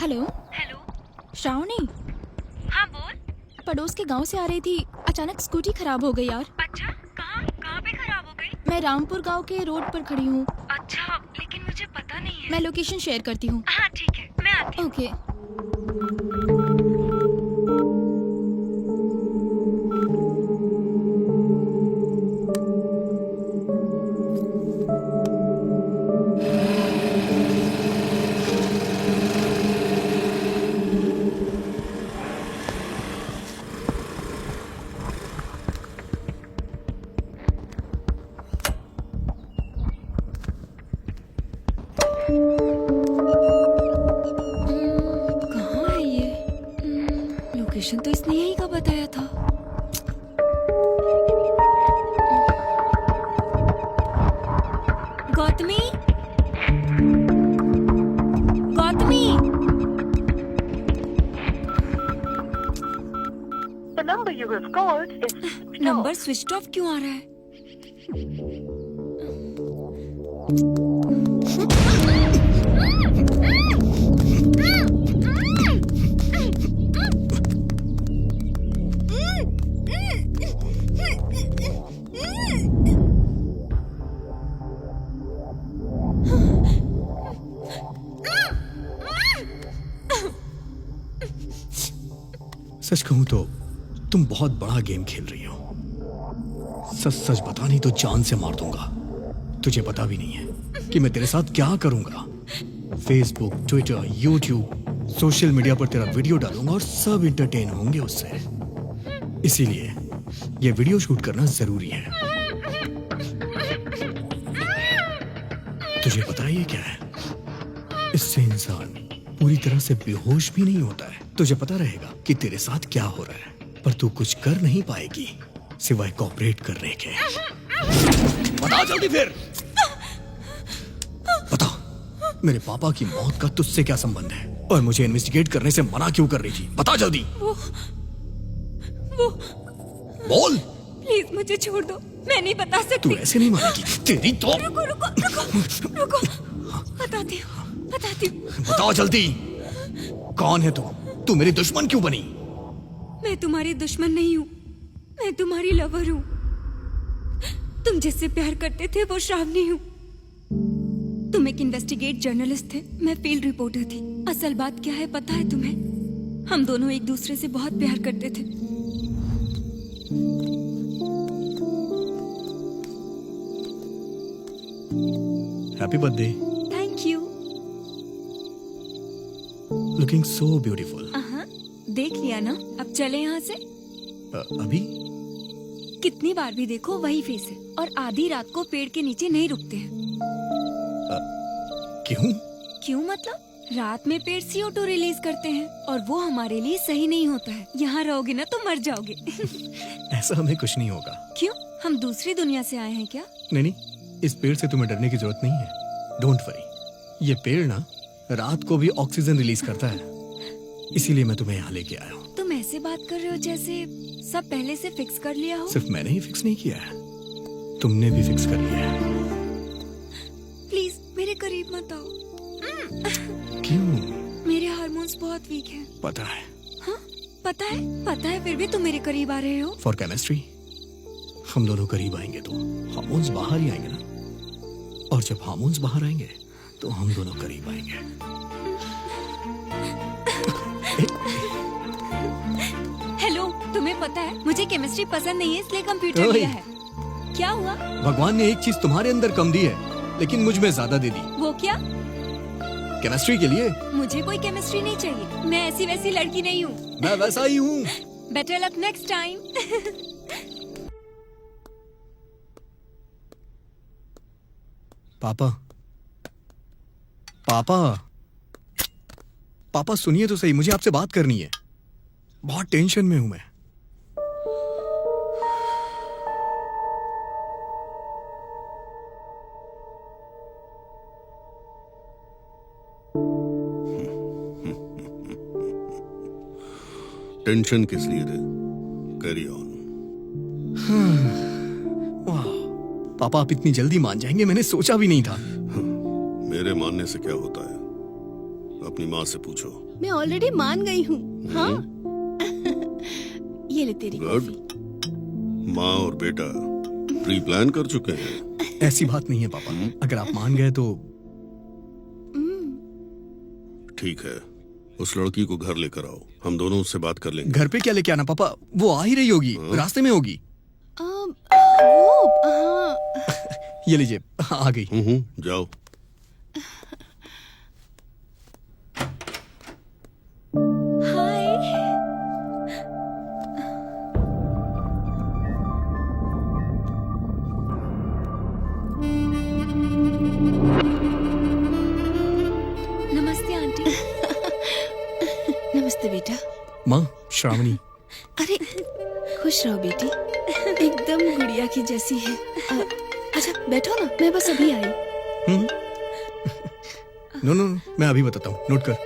Hello. Hello. Shravani, हाँ बोल। पड़ोस के गांव से आ रही थी, अचानक स्कूटी खराब हो गई यार। अच्छा, कहाँ पे खराब हो गई? मैं रामपुर गांव के रोड पर खड़ी हूँ। अच्छा, लेकिन मुझे पता नहीं है। मैं लोकेशन शेयर करती हूँ। हाँ ठीक है, मैं आती हूँ। ओके। लोकेशन तो इसने यहीं का बताया था। Gautami, Gautami, number switch off क्यों आ रहा है? सच कहूं तो तुम बहुत बड़ा गेम खेल रही हो। सच सच बता, नहीं तो जान से मार दूंगा। तुझे पता भी नहीं है कि मैं तेरे साथ क्या करूंगा। Facebook, Twitter, YouTube, social media पर तेरा वीडियो डालूंगा और सब इंटरटेन होंगे उससे। इसीलिए ये वीडियो शूट करना जरूरी है। तुझे पता है ये क्या है? इससे इंसान पूरी तरह से बेहोश भी नहीं होता है। तुझे पता रहेगा कि तेरे साथ क्या हो रहा है, पर तू कुछ कर नहीं पाएगी सिवाय कोऑपरेट करने के। बता जल्दी फिर, बता मेरे पापा की मौत का तुझसे क्या संबंध है और मुझे इन्वेस्टिगेट करने से मना क्यों कर रही थी? बता जल्दी। वो बोल। प्लीज मुझे छोड़ दो, मैं नहीं बता सकती। तू ऐसे नहीं मानेगी तेरी तो। रुको रुको रुको रुको, बताती हूँ बताती हूँ। बताओ जल्दी, कौन है तू? तू मेरी दुश्मन क्यों बनी? मैं तुम्हारी दुश्मन नहीं हूँ, मैं तुम्हारी लवर हूँ। तुम जिससे प्यार करते थे वो श्रावणी हूँ। तुम एक इन्वेस्टिगेट जर्नलिस्ट थे, मैं फील्ड रिपोर्टर थी। असल बात क्या है पता है तुम्हें? हम दोनों एक दूसरे से बहुत प्यार करते थे। Happy birthday. Thank you. Looking so beautiful. देख लिया ना, अब चले यहाँ से। अभी कितनी बार भी देखो वही फेस है, और आधी रात को पेड़ के नीचे नहीं रुकते हैं। क्यों? क्यों मतलब? रात में पेड़ CO2 रिलीज करते हैं और वो हमारे लिए सही नहीं होता है। यहाँ रहोगे ना तो मर जाओगे। ऐसा हमें कुछ नहीं होगा। क्यों? हम दूसरी दुनिया से आए हैं क्या? नहीं, इस पेड़ से तुम्हें डरने की जरूरत नहीं है। डोंट वरी, ये पेड़ ना रात को भी ऑक्सीजन रिलीज करता है, इसीलिए मैं तुम्हें यहाँ लेके आया हूँ। तुम ऐसे बात कर रहे हो जैसे सब पहले से फिक्स कर लिया हो। सिर्फ मैंने ही फिक्स नहीं किया है, तुमने भी फिक्स कर लिया है। प्लीज मेरे करीब मत आओ। क्यों? मेरे हार्मोन्स बहुत वीक हैं। पता है। हाँ पता है फिर भी तुम मेरे करीब आ रहे हो। For chemistry. हम दोनों करीब आएंगे तो हार्मोन्स बाहर ही आएंगे ना, और जब हार्मोन्स बाहर आएंगे तो हम दोनों करीब आएंगे। हेलो, तुम्हें पता है मुझे केमिस्ट्री पसंद नहीं है, इसलिए कंप्यूटर लिया है। क्या हुआ? भगवान ने एक चीज तुम्हारे अंदर कम दी है, लेकिन मुझ में ज्यादा दे दी। वो क्या? केमिस्ट्री के लिए। मुझे कोई केमिस्ट्री नहीं चाहिए, मैं ऐसी वैसी लड़की नहीं हूँ। मैं वैसा ही हूँ। Better luck next time. पापा, पापा, पापा सुनिए तो सही, मुझे आपसे बात करनी है। बहुत टेंशन में हूं मैं। टेंशन किस लिए रे? Carry on. वाह, पापा आप इतनी जल्दी मान जाएंगे, मैंने सोचा भी नहीं था। मेरे मानने से क्या होता है, अपनी माँ से पूछो। मैं ऑलरेडी मान गई हूँ। हाँ ये ले तेरी गुड। माँ और बेटा प्री प्लान कर चुके हैं। ऐसी बात नहीं है पापा, अगर आप मान गए तो। ठीक है, उस लड़की को घर लेकर आओ, हम दोनों उससे बात कर लेंगे। घर पे क्या लेके आना पापा, वो आ ही रही होगी, रास्ते में होगी। ये लीजिए, आ गई। जाओ। नमस्ते आंटी। नमस्ते बेटा। माँ, श्रावणी। अरे खुश रहो बेटी, एकदम गुड़िया की जैसी है। अच्छा बैठो ना, मैं बस अभी आई। नो नो, मैं अभी बताता हूँ, नोट कर।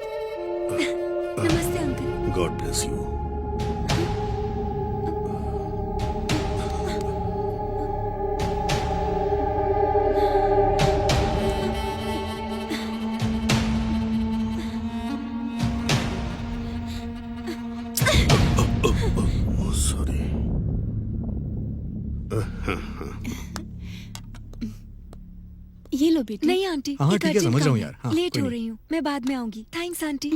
नमस्ते uncle. God bless you. Sorry. ये लो बेटी। नहीं आंटी, हाँ, एक ठीक है, urgent समझ रहा हूँ काम है। यार। हाँ, लेट कोई हो नहीं। रही हूँ, मैं बाद में आऊंगी। Thanks aunty.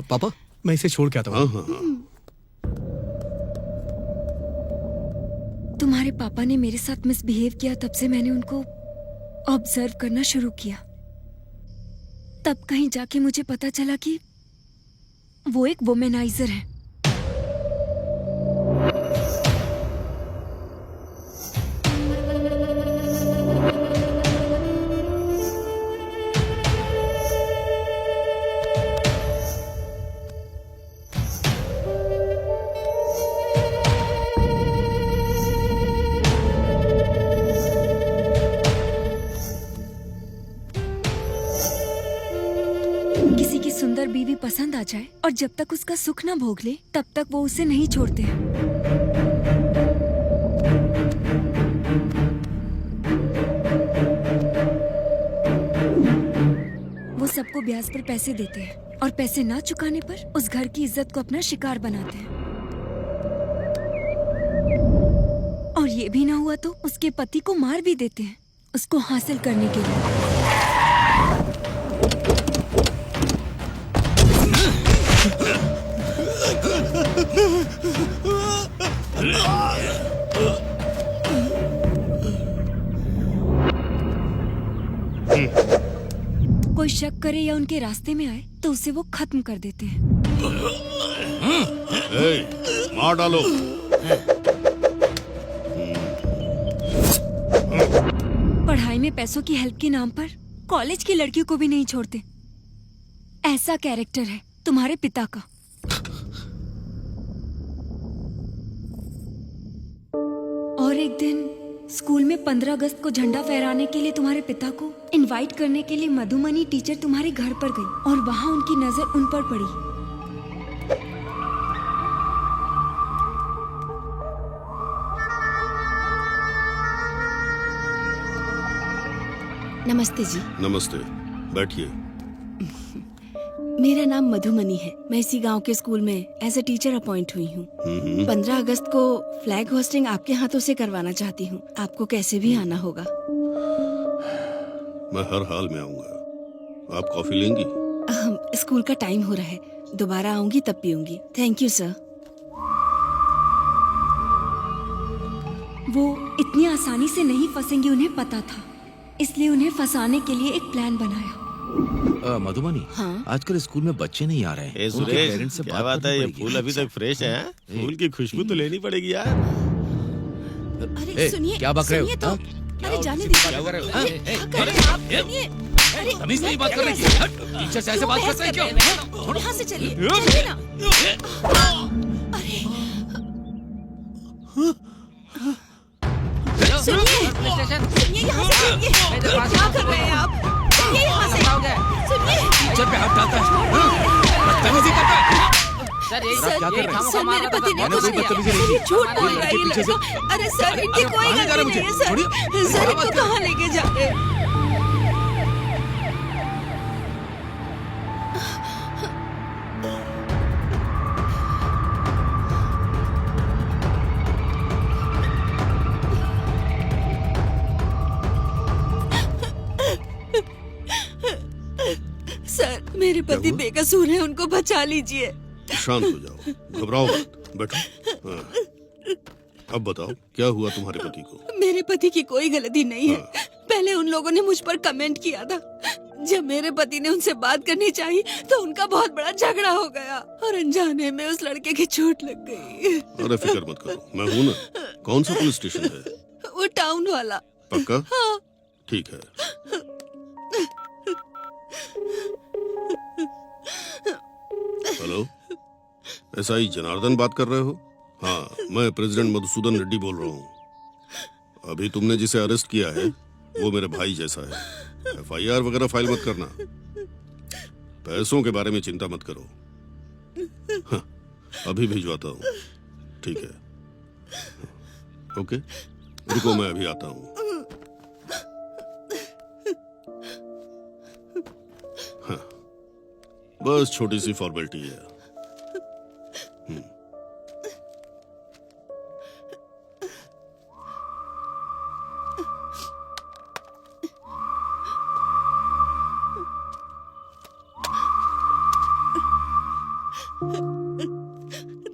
पापा, मैं इसे छोड़ के आता हाँ हूँ। हाँ हाँ। तुम्हारे पापा ने मेरे साथ मिसबिहेव किया, तब से मैंने उनको ऑब्जर्व करना शुरू किया। तब कहीं जाके मुझे पता चला कि वो एक वुमेनाइजर है। किसी की सुंदर बीवी पसंद आ जाए और जब तक उसका सुख ना भोग ले, तब तक वो उसे नहीं छोड़ते हैं। वो सबको ब्याज पर पैसे देते हैं और पैसे ना चुकाने पर उस घर की इज्जत को अपना शिकार बनाते हैं। और ये भी ना हुआ तो उसके पति को मार भी देते हैं, उसको हासिल करने के लिए। कोई शक करे या उनके रास्ते में आए तो उसे वो खत्म कर देते हैं। मार डालो। पढ़ाई में पैसों की हेल्प के नाम पर कॉलेज की लड़कियों को भी नहीं छोड़ते। ऐसा कैरेक्टर है तुम्हारे पिता का। और एक दिन स्कूल में 15 अगस्त को झंडा फहराने के लिए तुम्हारे पिता को इनवाइट करने के लिए मधुमनी टीचर तुम्हारे घर पर गई और वहां उनकी नजर उन पर पड़ी। नमस्ते जी। नमस्ते, बैठिए। मेरा नाम मधुमनी है। मैं इसी गांव के स्कूल में एज ए टीचर अपॉइंट हुई हूँ। 15 अगस्त को फ्लैग होस्टिंग आपके हाथों से करवाना चाहती हूँ। आपको कैसे भी आना होगा। मैं हर हाल में आऊंगा। आप कॉफी लेंगी? स्कूल का टाइम हो रहा है, दोबारा आऊंगी तब पीऊंगी। Thank you sir. वो इतनी आसानी से नहीं फंसेंगी, उन्हें पता था, इसलिए उन्हें फंसाने के लिए एक प्लान बनाया। मधुमनी, हाँ? आजकल स्कूल में बच्चे नहीं आ रहे हैं। उनके सुरेश, पेरेंट्स से क्या बात बात करनी है? ये पड़ेगी। फूल अभी तक फ्रेश है? फूल की खुशबू तो लेनी पड़ेगी यार। अरे सुनिए, क्या बक रहे हो? सुनिए तो। हाँ? अरे जाने दीजिए। क्या कर रहे हो? अरे, क्या कर रहे हैं आप? सुनिए। अरे तमीज नहीं बात कर रही कैसे? टीचर से ऐसे बात क्यों करते हैं क्यों? बहस कर रहे हैं? यहाँ से चलिए, चलिए ना। अरे सुनिए, यहाँ से चलिए। क्या कर रहे हैं आप? चलिए यहाँ से। सुनिए। टीचर पे हाथ डालता है, बदतमीजी करता है। सर, क्या कर रहे हैं? सर मेरे पति ने मैंने कुछ कोई नहीं बदतमीजी किया। नहीं ये की। झूठ बोल ये रहा है ये पीछे से- लड़का। अरे सर, इनकी कोई कहाँ ले जा रहे गलती हो नहीं है मुझे? सर। छोड़िए। सर, आवाज इनको कर- कहाँ लेके जा रहे हैं? सर, मेरे पति बेकसूर हैं, उनको बचा लीजिए। शांत हो जाओ, घबराओ मत, बैठो। हाँ। अब बताओ, क्या हुआ तुम्हारे पति को? मेरे पति की कोई गलती नहीं है। पहले उन लोगों ने मुझ पर कमेंट किया था। जब मेरे पति ने उनसे बात करनी चाहिए तो उनका बहुत बड़ा झगड़ा हो गया और अनजाने में उस लड़के की चोट लग गई। अरे फिक्र मत करो, मैं हूं ना। कौन सा पुलिस स्टेशन है? वो टाउन वाला। पक्का? हाँ। ठीक है। हेलो, SI जनार्दन बात कर रहे हो? हाँ, मैं प्रेसिडेंट मधुसूदन रेड्डी बोल रहा हूँ। अभी तुमने जिसे अरेस्ट किया है वो मेरे भाई जैसा है। FIR वगैरह फाइल मत करना। पैसों के बारे में चिंता मत करो। हाँ, अभी भिजवाता हूँ। ठीक है, ओके, रुको मैं अभी आता हूँ। हाँ, बस छोटी सी फॉर्मेलिटी है।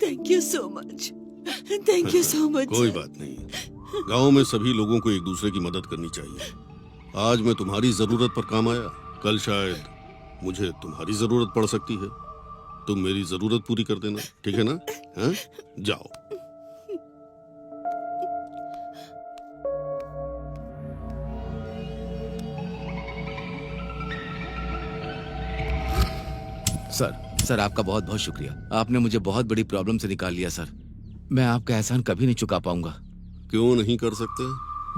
Thank you so much, thank you so much. कोई बात नहीं। गांव में सभी लोगों को एक दूसरे की मदद करनी चाहिए। आज मैं तुम्हारी जरूरत पर काम आया, कल शायद मुझे तुम्हारी जरूरत पड़ सकती है। तुम मेरी जरूरत पूरी कर देना, ठीक है ना? हाँ? जाओ। सर आपका बहुत बहुत शुक्रिया। आपने मुझे बहुत बड़ी प्रॉब्लम से निकाल लिया सर। मैं आपका एहसान कभी नहीं चुका पाऊंगा। क्यों नहीं कर सकते?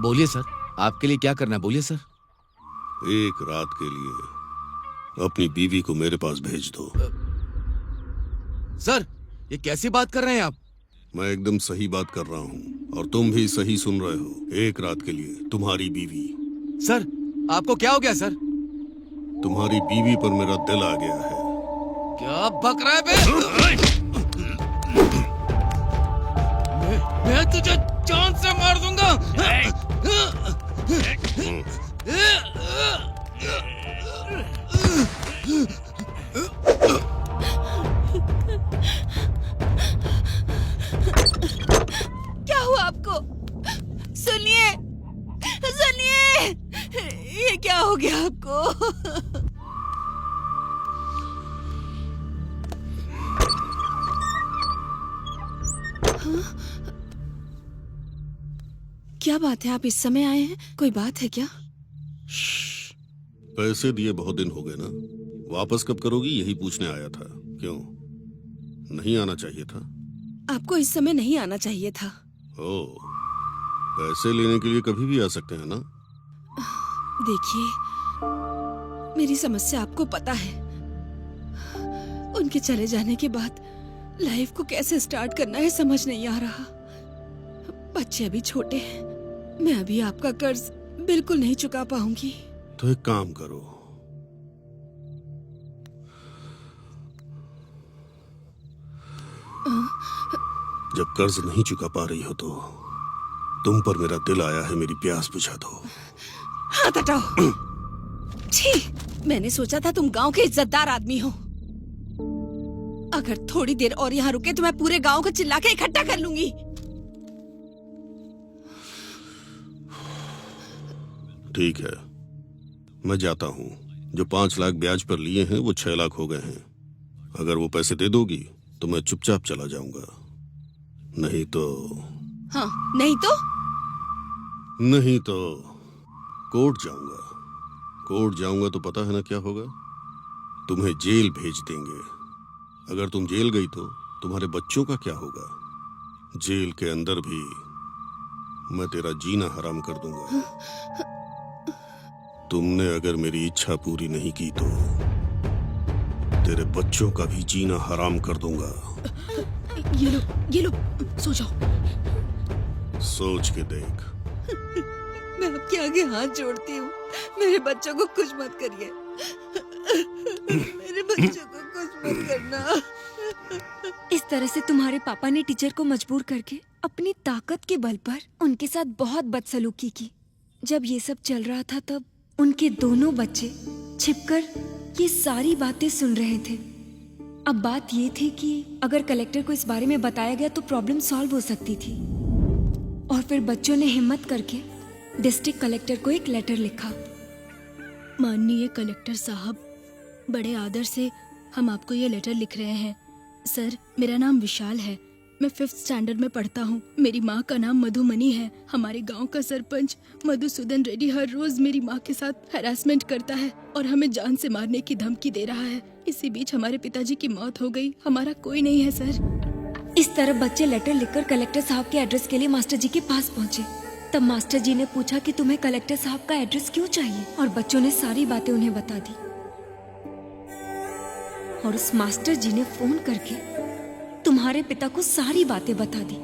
बोलिए सर, आपके लिए क्या करना है, बोलिए सर। एक रात के लिए अपनी बीवी को मेरे पास भेज दो। सर ये कैसी बात कर रहे हैं आप? मैं एकदम सही बात कर रहा हूँ और तुम भी सही सुन रहे हो। एक रात के लिए तुम्हारी बीवी। सर आपको क्या हो गया सर? तुम्हारी बीवी पर मेरा दिल आ गया है। क्या बक रहा है बे? मैं तुझे जान से मार दूंगा। क्या हुआ आपको? सुनिए, सुनिए, ये क्या हो गया आपको? क्या बात है, आप इस समय आए हैं? कोई बात है क्या? पैसे दिए बहुत दिन हो गए ना, वापस कब करोगी यही पूछने आया था। क्यों नहीं आना चाहिए था? आपको इस समय नहीं आना चाहिए था। ओ, पैसे लेने के लिए कभी भी आ सकते हैं ना? देखिए, मेरी समस्या आपको पता है। उनके चले जाने के बाद लाइफ को कैसे स्टार्ट करना है समझ नहीं आ रहा। बच्चे अभी छोटे हैं, मैं अभी आपका कर्ज बिल्कुल नहीं चुका पाऊंगी। तो एक काम करो, जब कर्ज नहीं चुका पा रही हो तो तुम पर मेरा दिल आया है, मेरी प्यास बुझा दो। हाथ हटाओ। छी, मैंने सोचा था तुम गांव के इज्जतदार आदमी हो। अगर थोड़ी देर और यहाँ रुके तो मैं पूरे गांव को चिल्ला के इकट्ठा कर लूंगी। ठीक है, मैं जाता हूँ। जो 5 लाख ब्याज पर लिए हैं वो 6 लाख हो गए हैं। अगर वो पैसे दे दोगी तो मैं चुपचाप चला जाऊंगा। नहीं तो नहीं तो कोर्ट जाऊंगा। कोर्ट जाऊंगा तो पता है ना क्या होगा? तुम्हें जेल भेज देंगे। अगर तुम जेल गई तो तुम्हारे बच्चों का क्या होगा? जेल के अंदर भी मैं तेरा जीना हराम कर दूंगा। तुमने अगर मेरी इच्छा पूरी नहीं की तो तेरे बच्चों का भी जीना हराम कर दूंगा। ये लो, सो जाओ। सोच के देख। मैं आपके आगे हाथ जोड़ती हूँ, मेरे बच्चों को कुछ मत करिए। मेरे बच्चों को कुछ मत करना। इस तरह से तुम्हारे पापा ने टीचर को मजबूर करके अपनी ताकत के बल पर उनके साथ बहुत बदसलूकी की। जब ये सब चल रहा था तब उनके दोनों बच्चे छिपकर ये सारी बातें सुन रहे थे। अब बात ये थी कि अगर कलेक्टर को इस बारे में बताया गया तो प्रॉब्लम सॉल्व हो सकती थी। और फिर बच्चों ने हिम्मत करके डिस्ट्रिक्ट कलेक्टर को एक लेटर लिखा। माननीय कलेक्टर साहब, बड़े आदर से हम आपको ये लेटर लिख रहे हैं। सर, मेरा नाम विशाल है, मैं 5th स्टैंडर्ड में पढ़ता हूँ। मेरी माँ का नाम मधुमनी है। हमारे गांव का सरपंच मधुसूदन रेड्डी हर रोज मेरी माँ के साथ हैरासमेंट करता है और हमें जान से मारने की धमकी दे रहा है। इसी बीच हमारे पिताजी की मौत हो गई। हमारा कोई नहीं है सर। इस तरह बच्चे लेटर लिखकर कलेक्टर साहब के एड्रेस के लिए मास्टर जी के पास पहुंचे। तब मास्टर जी ने पूछा कि तुम्हें कलेक्टर साहब का एड्रेस क्यों चाहिए, और बच्चों ने सारी बातें उन्हें बता दी। और उस मास्टर जी ने फोन करके तुम्हारे पिता को सारी बातें बता दी।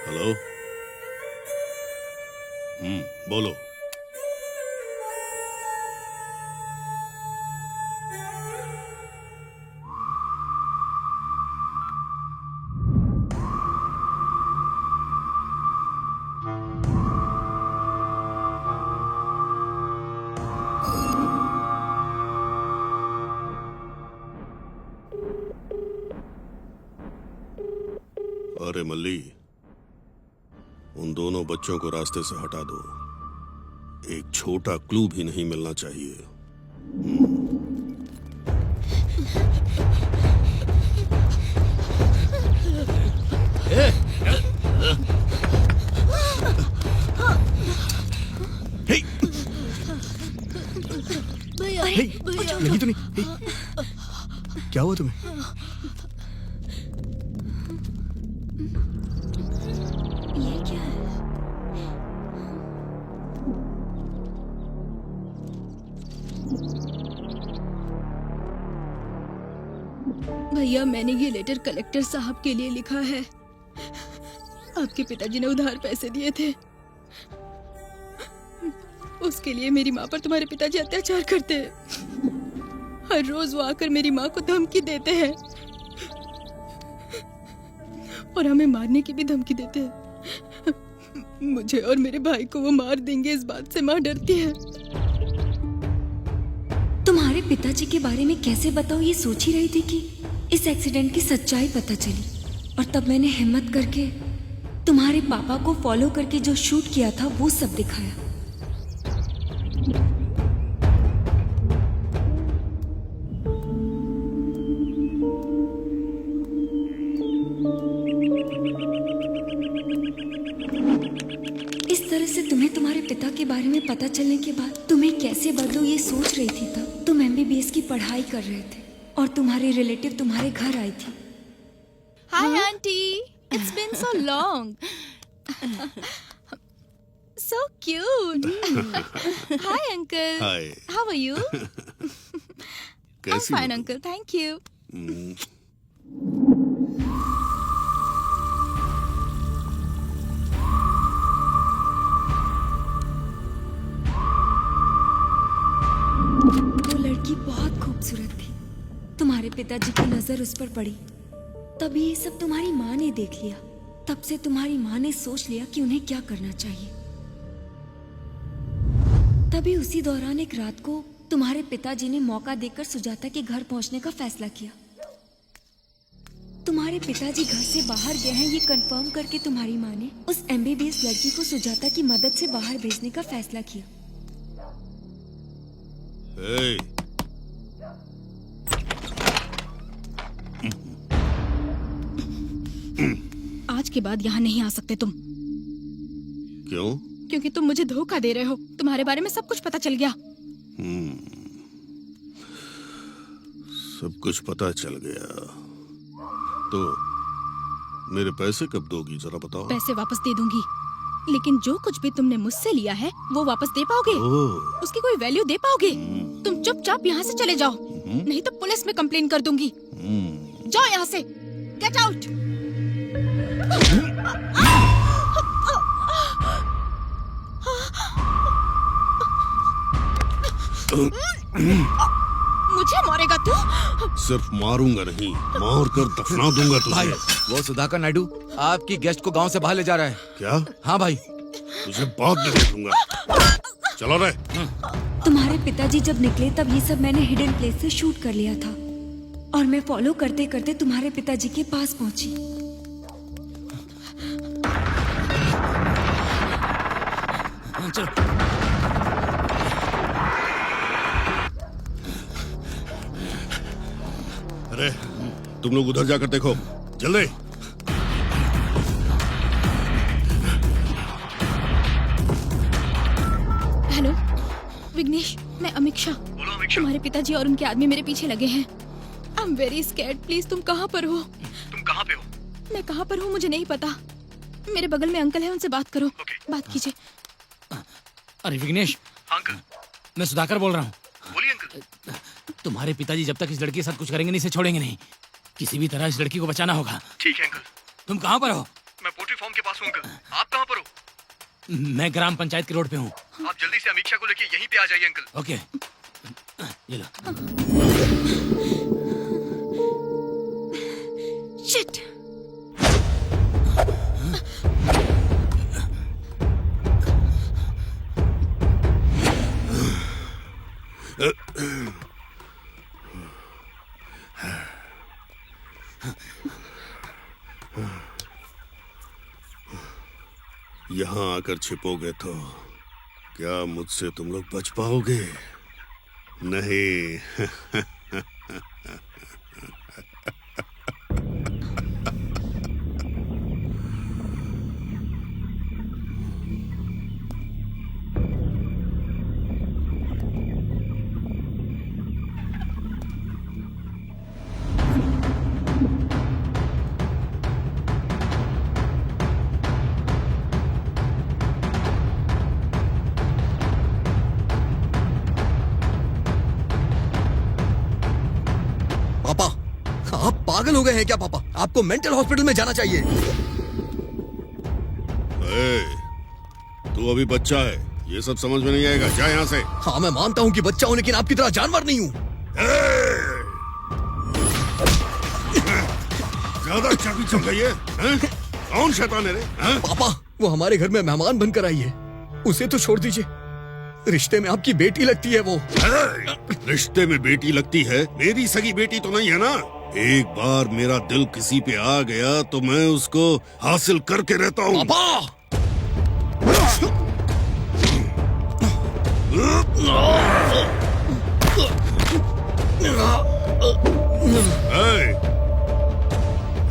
हेलो। बोलो। अरे मल्ली, उन दोनों बच्चों को रास्ते से हटा दो। एक छोटा क्लू भी नहीं मिलना चाहिए। लगी तो नहीं? क्या हुआ तुम्हें? ये क्या है? भैया, मैंने ये लेटर कलेक्टर साहब के लिए लिखा है। आपके पिताजी ने उधार पैसे दिए थे, उसके लिए मेरी माँ पर तुम्हारे पिताजी अत्याचार करते हैं। हर रोज वो आकर मेरी माँ को धमकी देते हैं और हमें मारने की भी धमकी देते हैं। मुझे और मेरे भाई को वो मार देंगे, इस बात से माँ डरती है। तुम्हारे पिताजी के बारे में कैसे बताऊं, ये सोच ही रही थी कि इस एक्सीडेंट की सच्चाई पता चली, और तब मैंने हिम्मत करके तुम्हारे पापा को फॉलो करके जो शूट किया था वो सब दिखाया। इस तरह से तुम्हें तुम्हारे पिता के बारे में पता चलने के बाद तुम्हें कैसे बदलूं ये सोच रही थी। तब तुम MBBS की पढ़ाई कर रहे थे और तुम्हारे रिलेटिव तुम्हारे घर आई थी। Hi, Auntie. It's been so long. So cute. Hi, Uncle. Hi. How are you? I'm कैसी fine, हो? Uncle. Thank you. वो लड़की बहुत खूबसूरत थी। तुम्हारे पिताजी की नजर उस पर पड़ी, तभी ये सब तुम्हारी माँ ने देख लिया। तब से तुम्हारी माँ ने सोच लिया कि उन्हें क्या करना चाहिए। तभी उसी दौरान एक रात को तुम्हारे पिताजी ने मौका देकर सुजाता के घर पहुंचने का फैसला किया। तुम्हारे पिताजी घर से बाहर गए हैं ये कंफर्म करके तुम्हारी माँ ने उस MBBS लड़की को सुजाता की मदद से बाहर भेजने का फैसला किया। Hey. आज के बाद यहाँ नहीं आ सकते तुम। क्यों? क्योंकि तुम मुझे धोखा दे रहे हो। तुम्हारे बारे में सब कुछ पता चल गया। सब कुछ पता चल गया तो मेरे पैसे कब दोगी, जरा बताओ। पैसे वापस दे दूंगी, लेकिन जो कुछ भी तुमने मुझसे लिया है वो वापस दे पाओगे? ओह। उसकी कोई वैल्यू दे पाओगे? तुम चुपचाप यहाँ से चले जाओ, नहीं तो पुलिस में कंप्लेन कर दूंगी। जाओ यहाँ से, गेट आउट। मुझे मारेगा तू? सिर्फ मारूंगा नहीं, मार कर दफना दूंगा भाई, तुझे। वो सुधाकर नायडू आपकी गेस्ट को गांव से बाहर ले जा रहा है। क्या? हाँ भाई। तुझे बाद में देखूंगा। चलो रे। तुम्हारे पिताजी जब निकले तब ये सब मैंने हिडन प्लेस से शूट कर लिया था, और मैं फॉलो करते करते तुम्हारे पिताजी के पास पहुंची। अरे तुम लोग उधर जाकर देखो, जल्दी। हेलो, विघ्नेश, मैं अमीक्षा। बोलो अमीक्षा। तुम्हारे पिताजी और उनके आदमी मेरे पीछे लगे हैं। I am very scared. Please तुम कहाँ पर हो? तुम कहाँ पे हो? मैं कहाँ पर हूँ मुझे नहीं पता। मेरे बगल में अंकल है, उनसे बात करो। बात कीजिए। अरे विघ्नेश, अंकल। मैं सुधाकर बोल रहा हूँ। बोलिए अंकल। तुम्हारे पिताजी जब तक इस लड़की के साथ कुछ करेंगे नहीं, इसे छोड़ेंगे नहीं। किसी भी तरह इस लड़की को बचाना होगा। ठीक है अंकल। तुम कहाँ पर हो? मैं पोल्ट्री फार्म के पास हूँ अंकल। आप कहाँ पर हो? मैं ग्राम पंचायत के रोड पे हूँ। आप जल्दी से अमीक्षा को लेके यहीं पे आ जाइए अंकल। ओके, ये लो। शिट। यहाँ आकर छिपोगे तो क्या मुझसे तुम लोग बच पाओगे? नहीं। पापा, आप पागल हो गए हैं क्या पापा? आपको मेंटल हॉस्पिटल में जाना चाहिए। तू अभी बच्चा है, ये सब समझ में नहीं आएगा। जा यहाँ से। हाँ मैं मानता हूँ कि बच्चा हूँ, लेकिन आपकी तरह जानवर नहीं हूँ। ज्यादा चाबी चल गई है? कौन शैतान है रे? पापा, वो हमारे घर में मेहमान बनकर आई है, उसे तो छोड़ दीजिए। रिश्ते में आपकी बेटी लगती है वो। रिश्ते में बेटी लगती है? मेरी सगी बेटी तो नहीं है ना? एक बार मेरा दिल किसी पे आ गया तो मैं उसको हासिल करके रहता हूँ। पापा!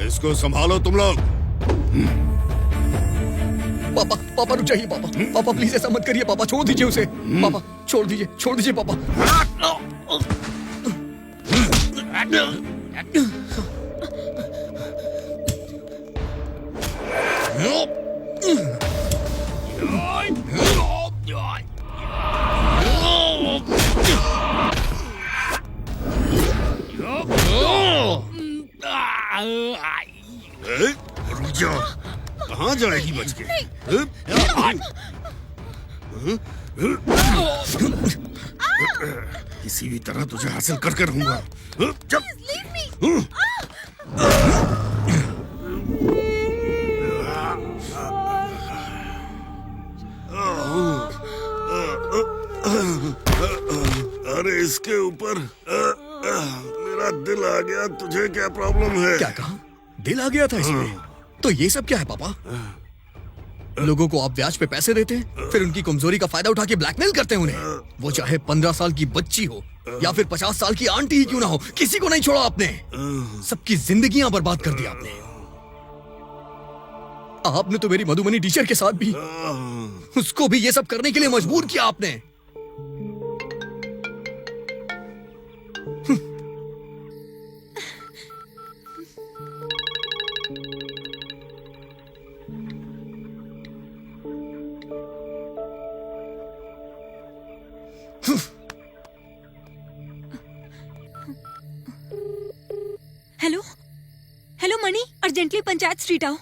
इसको संभालो तुम लोग। पापा, पापा रुक जाइए पापा। पापा प्लीज ऐसा मत करिए पापा, छोड़ दीजिए उसे। पापा छोड़ दीजिए पापा। रुक जाओ, कहाँ जाएगी बच के? किसी भी तरह तुझे हासिल करके रहूंगा। अरे इसके ऊपर मेरा दिल आ गया। तुझे क्या प्रॉब्लम है? क्या कहा? दिल आ गया था इसमें? तो ये सब क्या है पापा? लोगों को आप ब्याज पे पैसे देते हैं, फिर उनकी कमजोरी का फायदा उठा के ब्लैकमेल करते हैं उन्हें। वो चाहे 15 साल की बच्ची हो या फिर 50 साल की आंटी ही क्यों ना हो, किसी को नहीं छोड़ा आपने। सबकी जिंदगियां बर्बाद कर दी आपने। आपने तो मेरी मधुमनी टीचर के साथ भी, उसको भी ये सब करने के लिए मजबूर किया आपने। हेलो हेलो मणि, अर्जेंटली पंचायत स्ट्रीट आओ।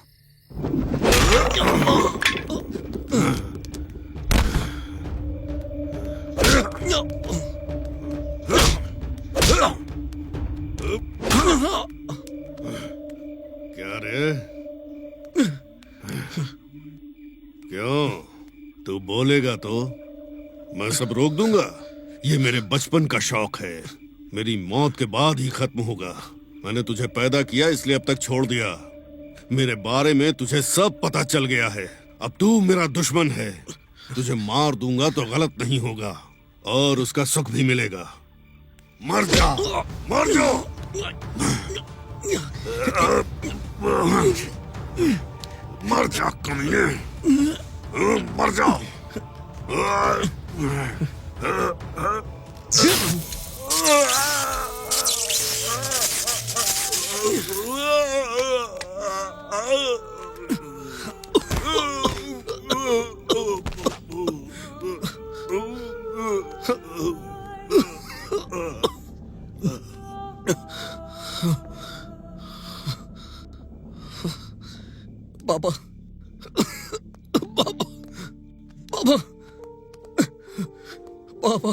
क्या रे? क्यों? तू बोलेगा तो मैं सब रोक दूंगा। ये मेरे बचपन का शौक है, मेरी मौत के बाद ही खत्म होगा। मैंने तुझे पैदा किया इसलिए अब तक छोड़ दिया। मेरे बारे में तुझे सब पता चल गया है। अब तू मेरा दुश्मन है। तुझे मार दूंगा तो गलत नहीं होगा और उसका सुख भी मिलेगा। मर जा, मर जा, मर जा कमीने, मर जा। पापा, पापा, पापा, पापा,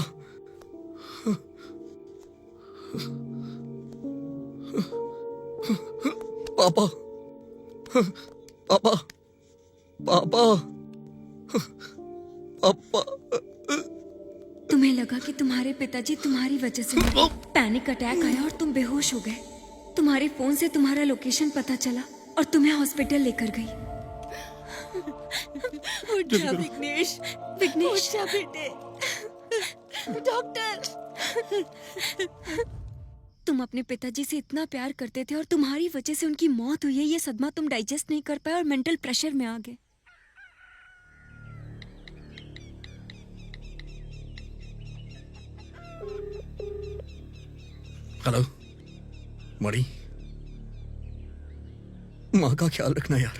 पापा, पापा, पापा, पापा। तुम्हें लगा कि तुम्हारे पिताजी तुम्हारी वजह से मरे। पैनिक अटैक आया और तुम बेहोश हो गए। तुम्हारे फोन से तुम्हारा लोकेशन पता चला और तुम्हें हॉस्पिटल लेकर गई। उठ जा विघ्नेश, विघ्नेश, उठ जा बेटे। डॉक्टर, तुम अपने पिताजी से इतना प्यार करते थे और तुम्हारी वजह से उनकी मौत हुई है। ये सदमा तुम डाइजेस्ट नहीं कर पाए और मेंटल प्रेशर में आ गए। हेलो मणि, माँ का ख्याल रखना यार।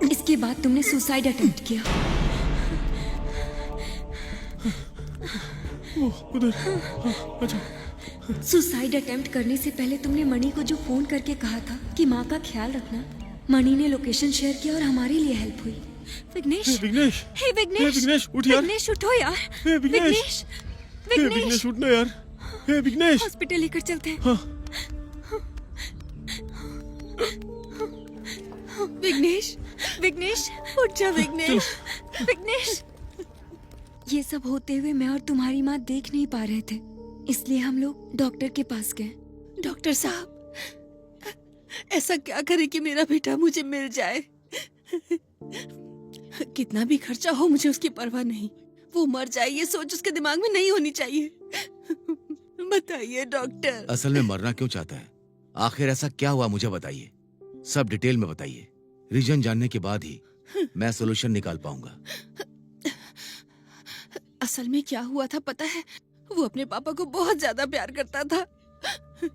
इसके बाद तुमने सुसाइड अटेम्प्ट किया। सुसाइड अटेम्प्ट करने से पहले तुमने मणि को जो फोन करके कहा था कि माँ का ख्याल रखना, मणि ने लोकेशन शेयर किया और हमारे लिए हेल्प हुई। विघ्नेश, विघ्नेश, हे विघ्नेश, विघ्नेश उठ यार। विघ्नेश उठो यार। हे विघ्नेश, विघ्नेश, उठना यार। हे विघ्नेश, हॉस्पिटल लेकर चलते हैं। हाँ। विघ्नेश, विघ्नेश, उठ जा विघ्नेश। विघ्नेश। ये सब होते हुए मैं और तुम्हारी माँ देख नहीं पा रहे थे, इसलिए हम लोग डॉक्टर के पास गए। डॉक्टर साहब, ऐसा क्या करे कि मेरा बेटा मुझे मिल जाए। कितना भी खर्चा हो मुझे उसकी परवाह नहीं। वो मर जाए ये सोच उसके दिमाग में नहीं होनी चाहिए। बताइए डॉक्टर। असल में मरना क्यों चाहता है? आखिर ऐसा क्या हुआ मुझे बताइए, सब डिटेल में बताइए। रीजन जानने के बाद ही मैं सोल्यूशन निकाल पाऊंगा। असल में क्या हुआ था पता है? वो अपने पापा को बहुत ज्यादा प्यार करता था,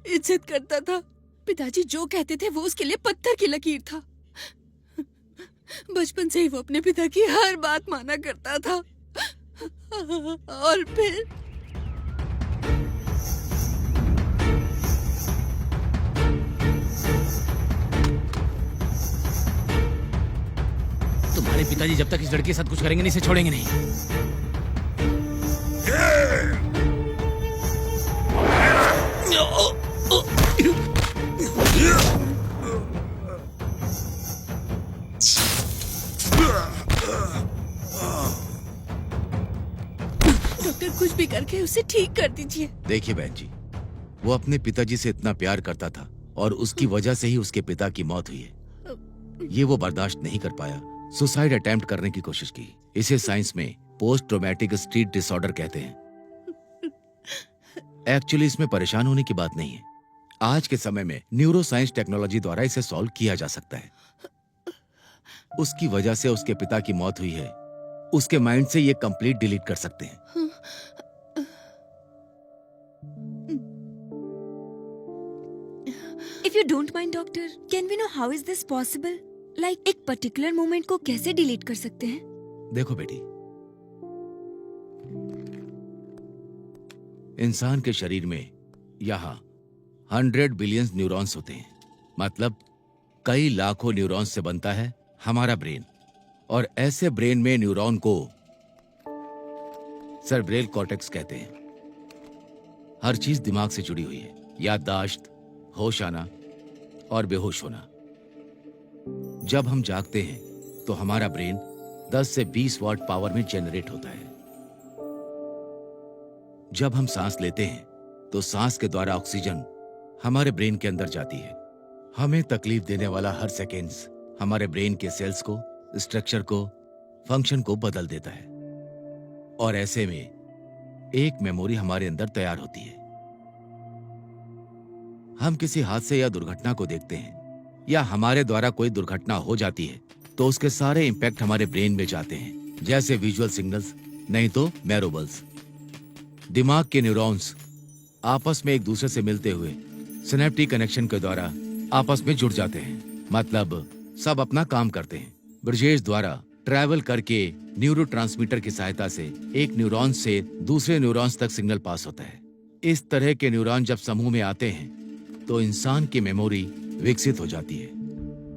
इज्जत करता था। पिताजी जो कहते थे वो उसके लिए पत्थर की लकीर था। बचपन से ही वो अपने पिता की हर बात माना करता था। और फिर तुम्हारे पिताजी जब तक इस लड़के के साथ कुछ करेंगे नहीं, इसे छोड़ेंगे नहीं। डॉक्टर कुछ भी करके उसे ठीक कर दीजिए। देखिए बहन जी, वो अपने पिताजी से इतना प्यार करता था और उसकी वजह से ही उसके पिता की मौत हुई है। ये वो बर्दाश्त नहीं कर पाया, सुसाइड अटेम्प्ट करने की कोशिश की। इसे साइंस में पोस्ट ट्रॉमेटिक स्ट्रेस डिसऑर्डर कहते हैं। एक्चुअली इसमें परेशान होने की बात नहीं है। आज के समय में न्यूरो साइंस टेक्नोलॉजी द्वारा इसे सॉल्व किया जा सकता है। उसकी वजह से उसके पिता की मौत हुई है, उसके माइंड से ये कंप्लीट डिलीट कर सकते हैं। If you don't mind, doctor, can we know how is this possible? Like एक पर्टिकुलर मोमेंट को कैसे डिलीट कर सकते हैं? देखो बेटी, इंसान के शरीर में यहाँ 100 बिलियन न्यूरॉन्स होते हैं। मतलब कई लाखों न्यूरॉन्स से बनता है हमारा ब्रेन। और ऐसे ब्रेन में न्यूरॉन को सेरेब्रल कॉर्टेक्स कहते हैं। हर चीज दिमाग से जुड़ी हुई है, याददाश्त, होश आना और बेहोश होना। जब हम जागते हैं तो हमारा ब्रेन 10 से 20 वाट पावर में जनरेट होता है। जब हम सांस लेते हैं तो सांस के द्वारा ऑक्सीजन हमारे ब्रेन के अंदर जाती है। हमें तकलीफ देने वाला हर सेकेंड्स हमारे ब्रेन के सेल्स को, स्ट्रक्चर को, फंक्शन को बदल देता है और ऐसे में एक मेमोरी हमारे अंदर तैयार होती है। हम किसी हादसे या दुर्घटना को देखते हैं या हमारे द्वारा कोई दुर्घटना हो जाती है तो उसके सारे इम्पैक्ट हमारे ब्रेन में जाते हैं, जैसे विजुअल सिग्नल्स, नहीं तो मैरोबल्स। दिमाग के न्यूरॉन्स आपस में एक दूसरे से मिलते हुए सिनेप्टिक कनेक्शन के द्वारा आपस में जुड़ जाते हैं, मतलब सब अपना काम करते हैं। ब्रजेश द्वारा ट्रैवल करके न्यूरोट्रांसमीटर की सहायता से एक न्यूरॉन से दूसरे न्यूरॉन्स तक सिग्नल पास होता है। इस तरह के न्यूरॉन जब समूह में आते हैं तो इंसान की मेमोरी विकसित हो जाती है।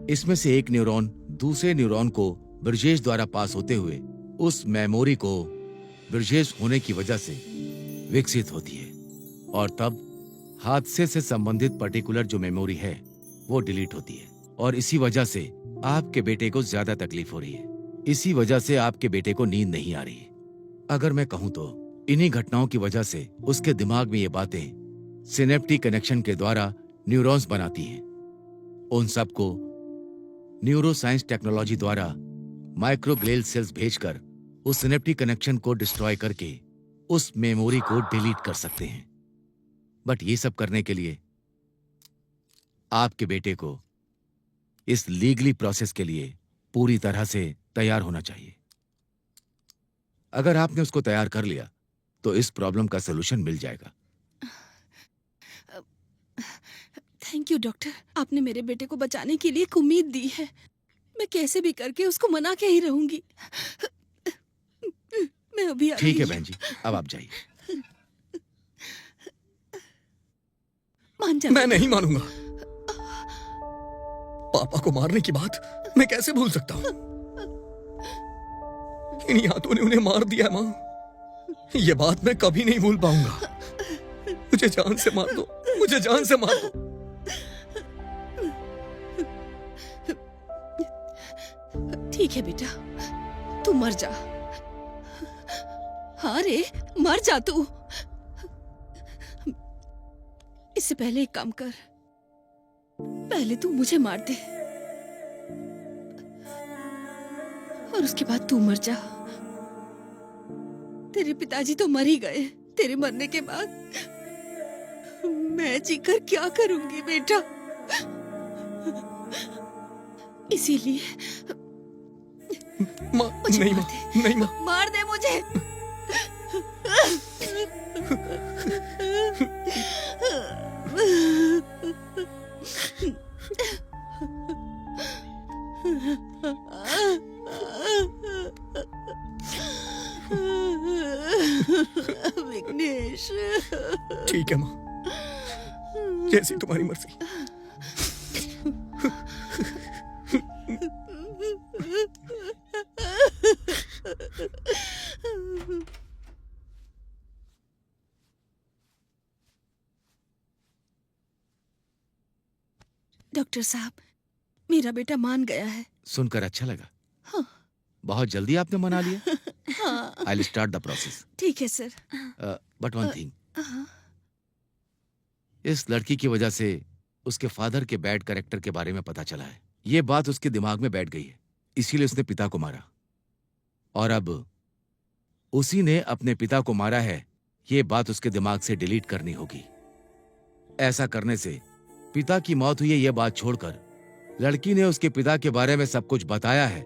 इसमें से एक न्यूरॉन दूसरे न्यूरॉन को ब्रजेश द्वारा पास होते हुए उस मेमोरी को ब्रजेश होने की वजह से विकसित होती है, और तब हादसे से संबंधित पर्टिकुलर जो मेमोरी है वो डिलीट होती है, और इसी वजह से आपके बेटे को ज्यादा तकलीफ हो रही है। इसी वजह से आपके बेटे को नींद नहीं आ रही है। अगर मैं कहूं तो इन्हीं घटनाओं की वजह से उसके दिमाग में ये बातें सिनेप्टिक कनेक्शन के द्वारा न्यूरॉन्स बनाती हैं। उन सबको न्यूरोसाइंस टेक्नोलॉजी द्वारा माइक्रोग्लियल सेल्स भेजकर उस सिनेप्टिक कनेक्शन को डिस्ट्रॉय करके उस मेमोरी को डिलीट कर सकते हैं। बट ये सब करने के लिए आपके बेटे को इस लीगली प्रोसेस के लिए पूरी तरह से तैयार होना चाहिए। अगर आपने उसको तैयार कर लिया तो इस प्रॉब्लम का सलूशन मिल जाएगा। थैंक यू डॉक्टर, आपने मेरे बेटे को बचाने के लिए एक उम्मीद दी है। मैं कैसे भी करके उसको मना के ही रहूंगी। मैं अभी आ ठीक है रही बहन जी, अब आप जाइए। मान जा। मैं नहीं मानूंगा। पापा को मारने की बात मैं कैसे भूल सकता हूँ? इन हाथों ने उन्हें मार दिया माँ। ये बात मैं कभी नहीं भूल पाऊंगा। मुझे जान से मार दो, मुझे जान से मार दो। ठीक है बेटा, तू मर जा। हाँ रे, मर जा तू। इससे पहले एक काम कर, पहले तू मुझे मार दे और उसके बाद तू मर जा। तेरे पिताजी तो मर ही गए। तेरे मरने के बाद मैं जीकर क्या करूंगी बेटा? इसीलिए माँ, मुझे नहीं मार माँ, दे। नहीं माँ। मार दे मुझे। विघ्नेश। ठीक है माँ, जैसी तुम्हारी मर्जी। डॉक्टर साहब, मेरा बेटा मान गया है। सुनकर अच्छा लगा। हाँ। बहुत जल्दी आपने मना लिया। हाँ। I will start the process. ठीक है सर। बट वन थिंग, हाँ। इस लड़की की वजह से उसके फादर के बैड कैरेक्टर के बारे में पता चला है। ये बात उसके दिमाग में बैठ गई है, इसीलिए उसने पिता को मारा, और अब उसी ने अपने पिता को मारा है। ये बात उसके दिमाग से डिलीट करनी होगी। ऐसा करने से पिता की मौत हुई है ये बात छोड़कर लड़की ने उसके पिता के बारे में सब कुछ बताया है।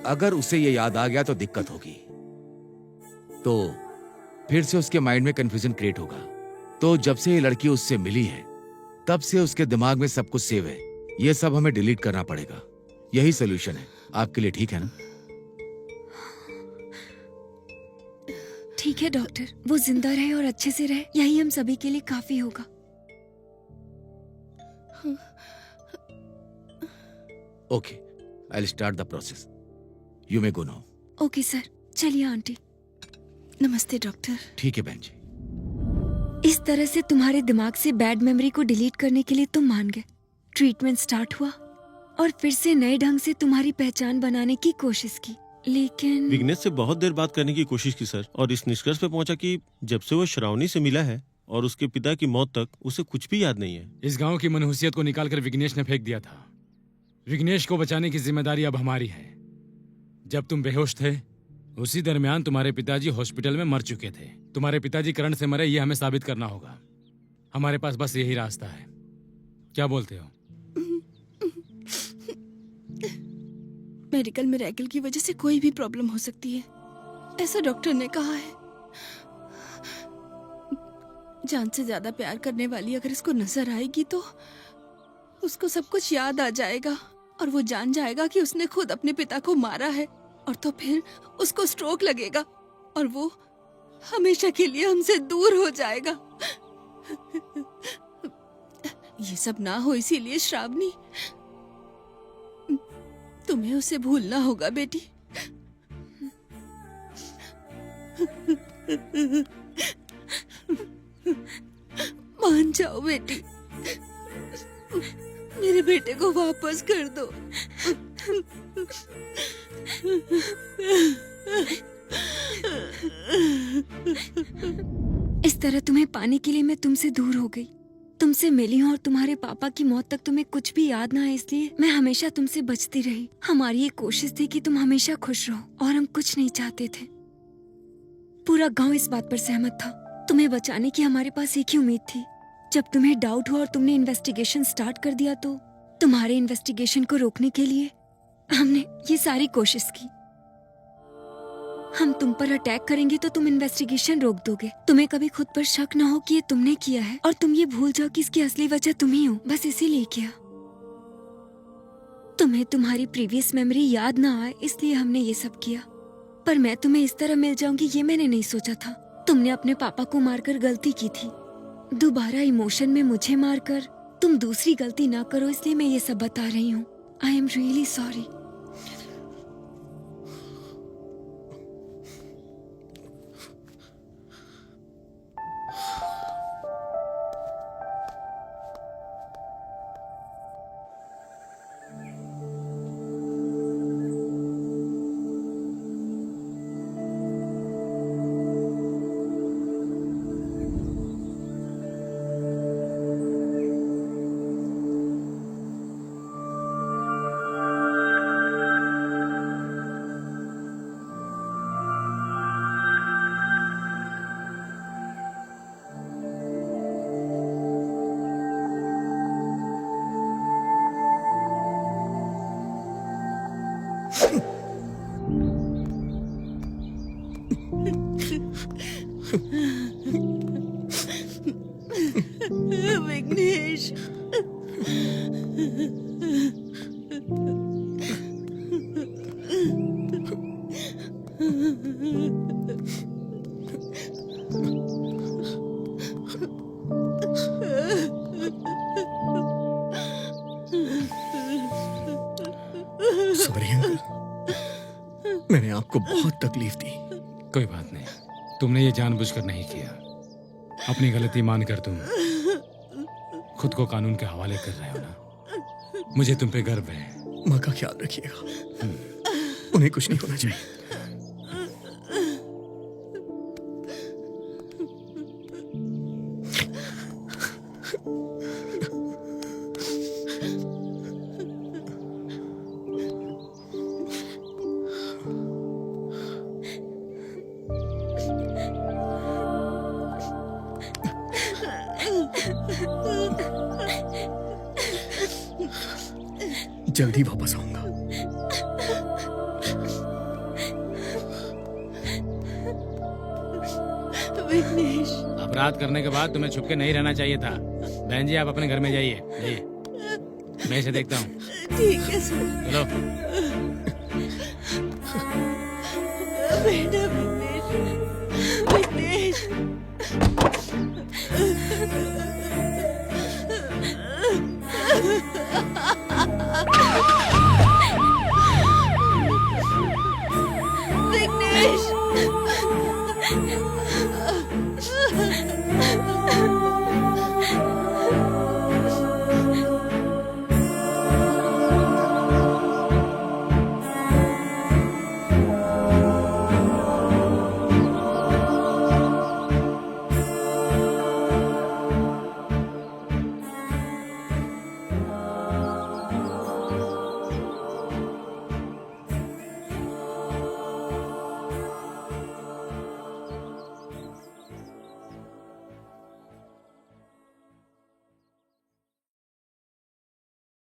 अगर उसे ये याद आ गया तो दिक्कत होगी, तो फिर से उसके माइंड में कंफ्यूजन क्रिएट होगा। तो जब से ये लड़की उससे मिली है तब से उसके दिमाग में सब कुछ सेव है। ये सब हमें डिलीट करना पड़ेगा। यही सोल्यूशन है आपके लिए, ठीक है ना? ठीक है डॉक्टर, वो जिंदा रहे और अच्छे से रहे, यही हम सभी के लिए काफी होगा। Okay, I will start the process. You may go now. Okay sir, चलिए आंटी। नमस्ते डॉक्टर। ठीक है बहन जी। इस तरह से तुम्हारे दिमाग से बैड मेमोरी को डिलीट करने के लिए तुम मान गए। ट्रीटमेंट स्टार्ट हुआ और फिर से नए ढंग से तुम्हारी पहचान बनाने की कोशिश की, लेकिन विघ्नेश से बहुत देर बात करने की कोशिश की सर, और इस निष्कर्ष पे पहुंचा कि जब से वो श्रावणी से मिला है और उसके पिता की मौत तक उसे कुछ भी याद नहीं है। इस गांव की मनहूसियत को निकालकर विघ्नेश ने फेंक दिया था। विघ्नेश को बचाने की जिम्मेदारी अब हमारी है। जब तुम बेहोश थे उसी दरमियान तुम्हारे पिताजी हॉस्पिटल में मर चुके थे। तुम्हारे पिताजी करंट से मरे ये हमें साबित करना होगा। हमारे पास बस यही रास्ता है। क्या बोलते हो? मेडिकल मिरेकल की वजह से कोई भी प्रॉब्लम हो सकती है, ऐसा डॉक्टर ने कहा है। जान से ज्यादा प्यार करने वाली अगर इसको नजर आएगी तो उसको सब कुछ याद आ जाएगा और वो जान जाएगा कि उसने खुद अपने पिता को मारा है, और तो फिर उसको स्ट्रोक लगेगा और वो हमेशा के लिए हमसे दूर हो जाएगा। ये सब ना हो इसीलिए श्रावणी, तुम्हें उसे भूलना होगा बेटी। मान जाओ बेटी, मेरे बेटे को वापस कर दो। इस तरह तुम्हें पाने के लिए मैं तुमसे दूर हो गई, तुमसे मिली हूँ और तुम्हारे पापा की मौत तक तुम्हें कुछ भी याद ना है, इसलिए मैं हमेशा तुमसे बचती रही। हमारी ये कोशिश थी कि तुम हमेशा खुश रहो और हम कुछ नहीं चाहते थे। पूरा गांव इस बात पर सहमत था। तुम्हें बचाने की हमारे पास एक ही उम्मीद थी। जब तुम्हें डाउट हुआ और तुमने इन्वेस्टिगेशन स्टार्ट कर दिया तो तुम्हारे इन्वेस्टिगेशन को रोकने के लिए हमने ये सारी कोशिश की। हम तुम पर अटैक करेंगे तो तुम इन्वेस्टिगेशन रोक दोगे। तुम्हें कभी खुद पर शक ना हो कि ये तुमने किया है और तुम ये भूल जाओ कि इसकी असली वजह तुम ही हो। बस इसीलिए किया। तुम्हें तुम्हारी प्रीवियस मेमोरी याद ना आए इसलिए हमने ये सब किया। पर मैं तुम्हें इस तरह मिल जाऊंगी ये मैंने नहीं सोचा था। तुमने अपने पापा को मारकर गलती की थी। दोबारा इमोशन में मुझे मारकर तुम दूसरी गलती ना करो, इसलिए मैं ये सब बता रही हूँ। I am really sorry. Vighnesh, sorry uncle, मैंने आपको बहुत तकलीफ दी। कोई बात नहीं, तुमने ये जानबूझकर नहीं किया। अपनी गलती मानकर तुम खुद को कानून के हवाले कर रहे हो ना। मुझे तुम पे गर्व है। माँ का ख्याल रखिएगा, उन्हें कुछ नहीं होना चाहिए। जल्दी वापस आऊंगा। विघ्नेश, अपराध करने के बाद तुम्हें छुपके नहीं रहना चाहिए था। बहन जी, आप अपने घर में जाइए। जाइए, मैं इसे देखता हूँ। ठीक है सर। चलो। बेटा विघ्नेश, विघ्नेश।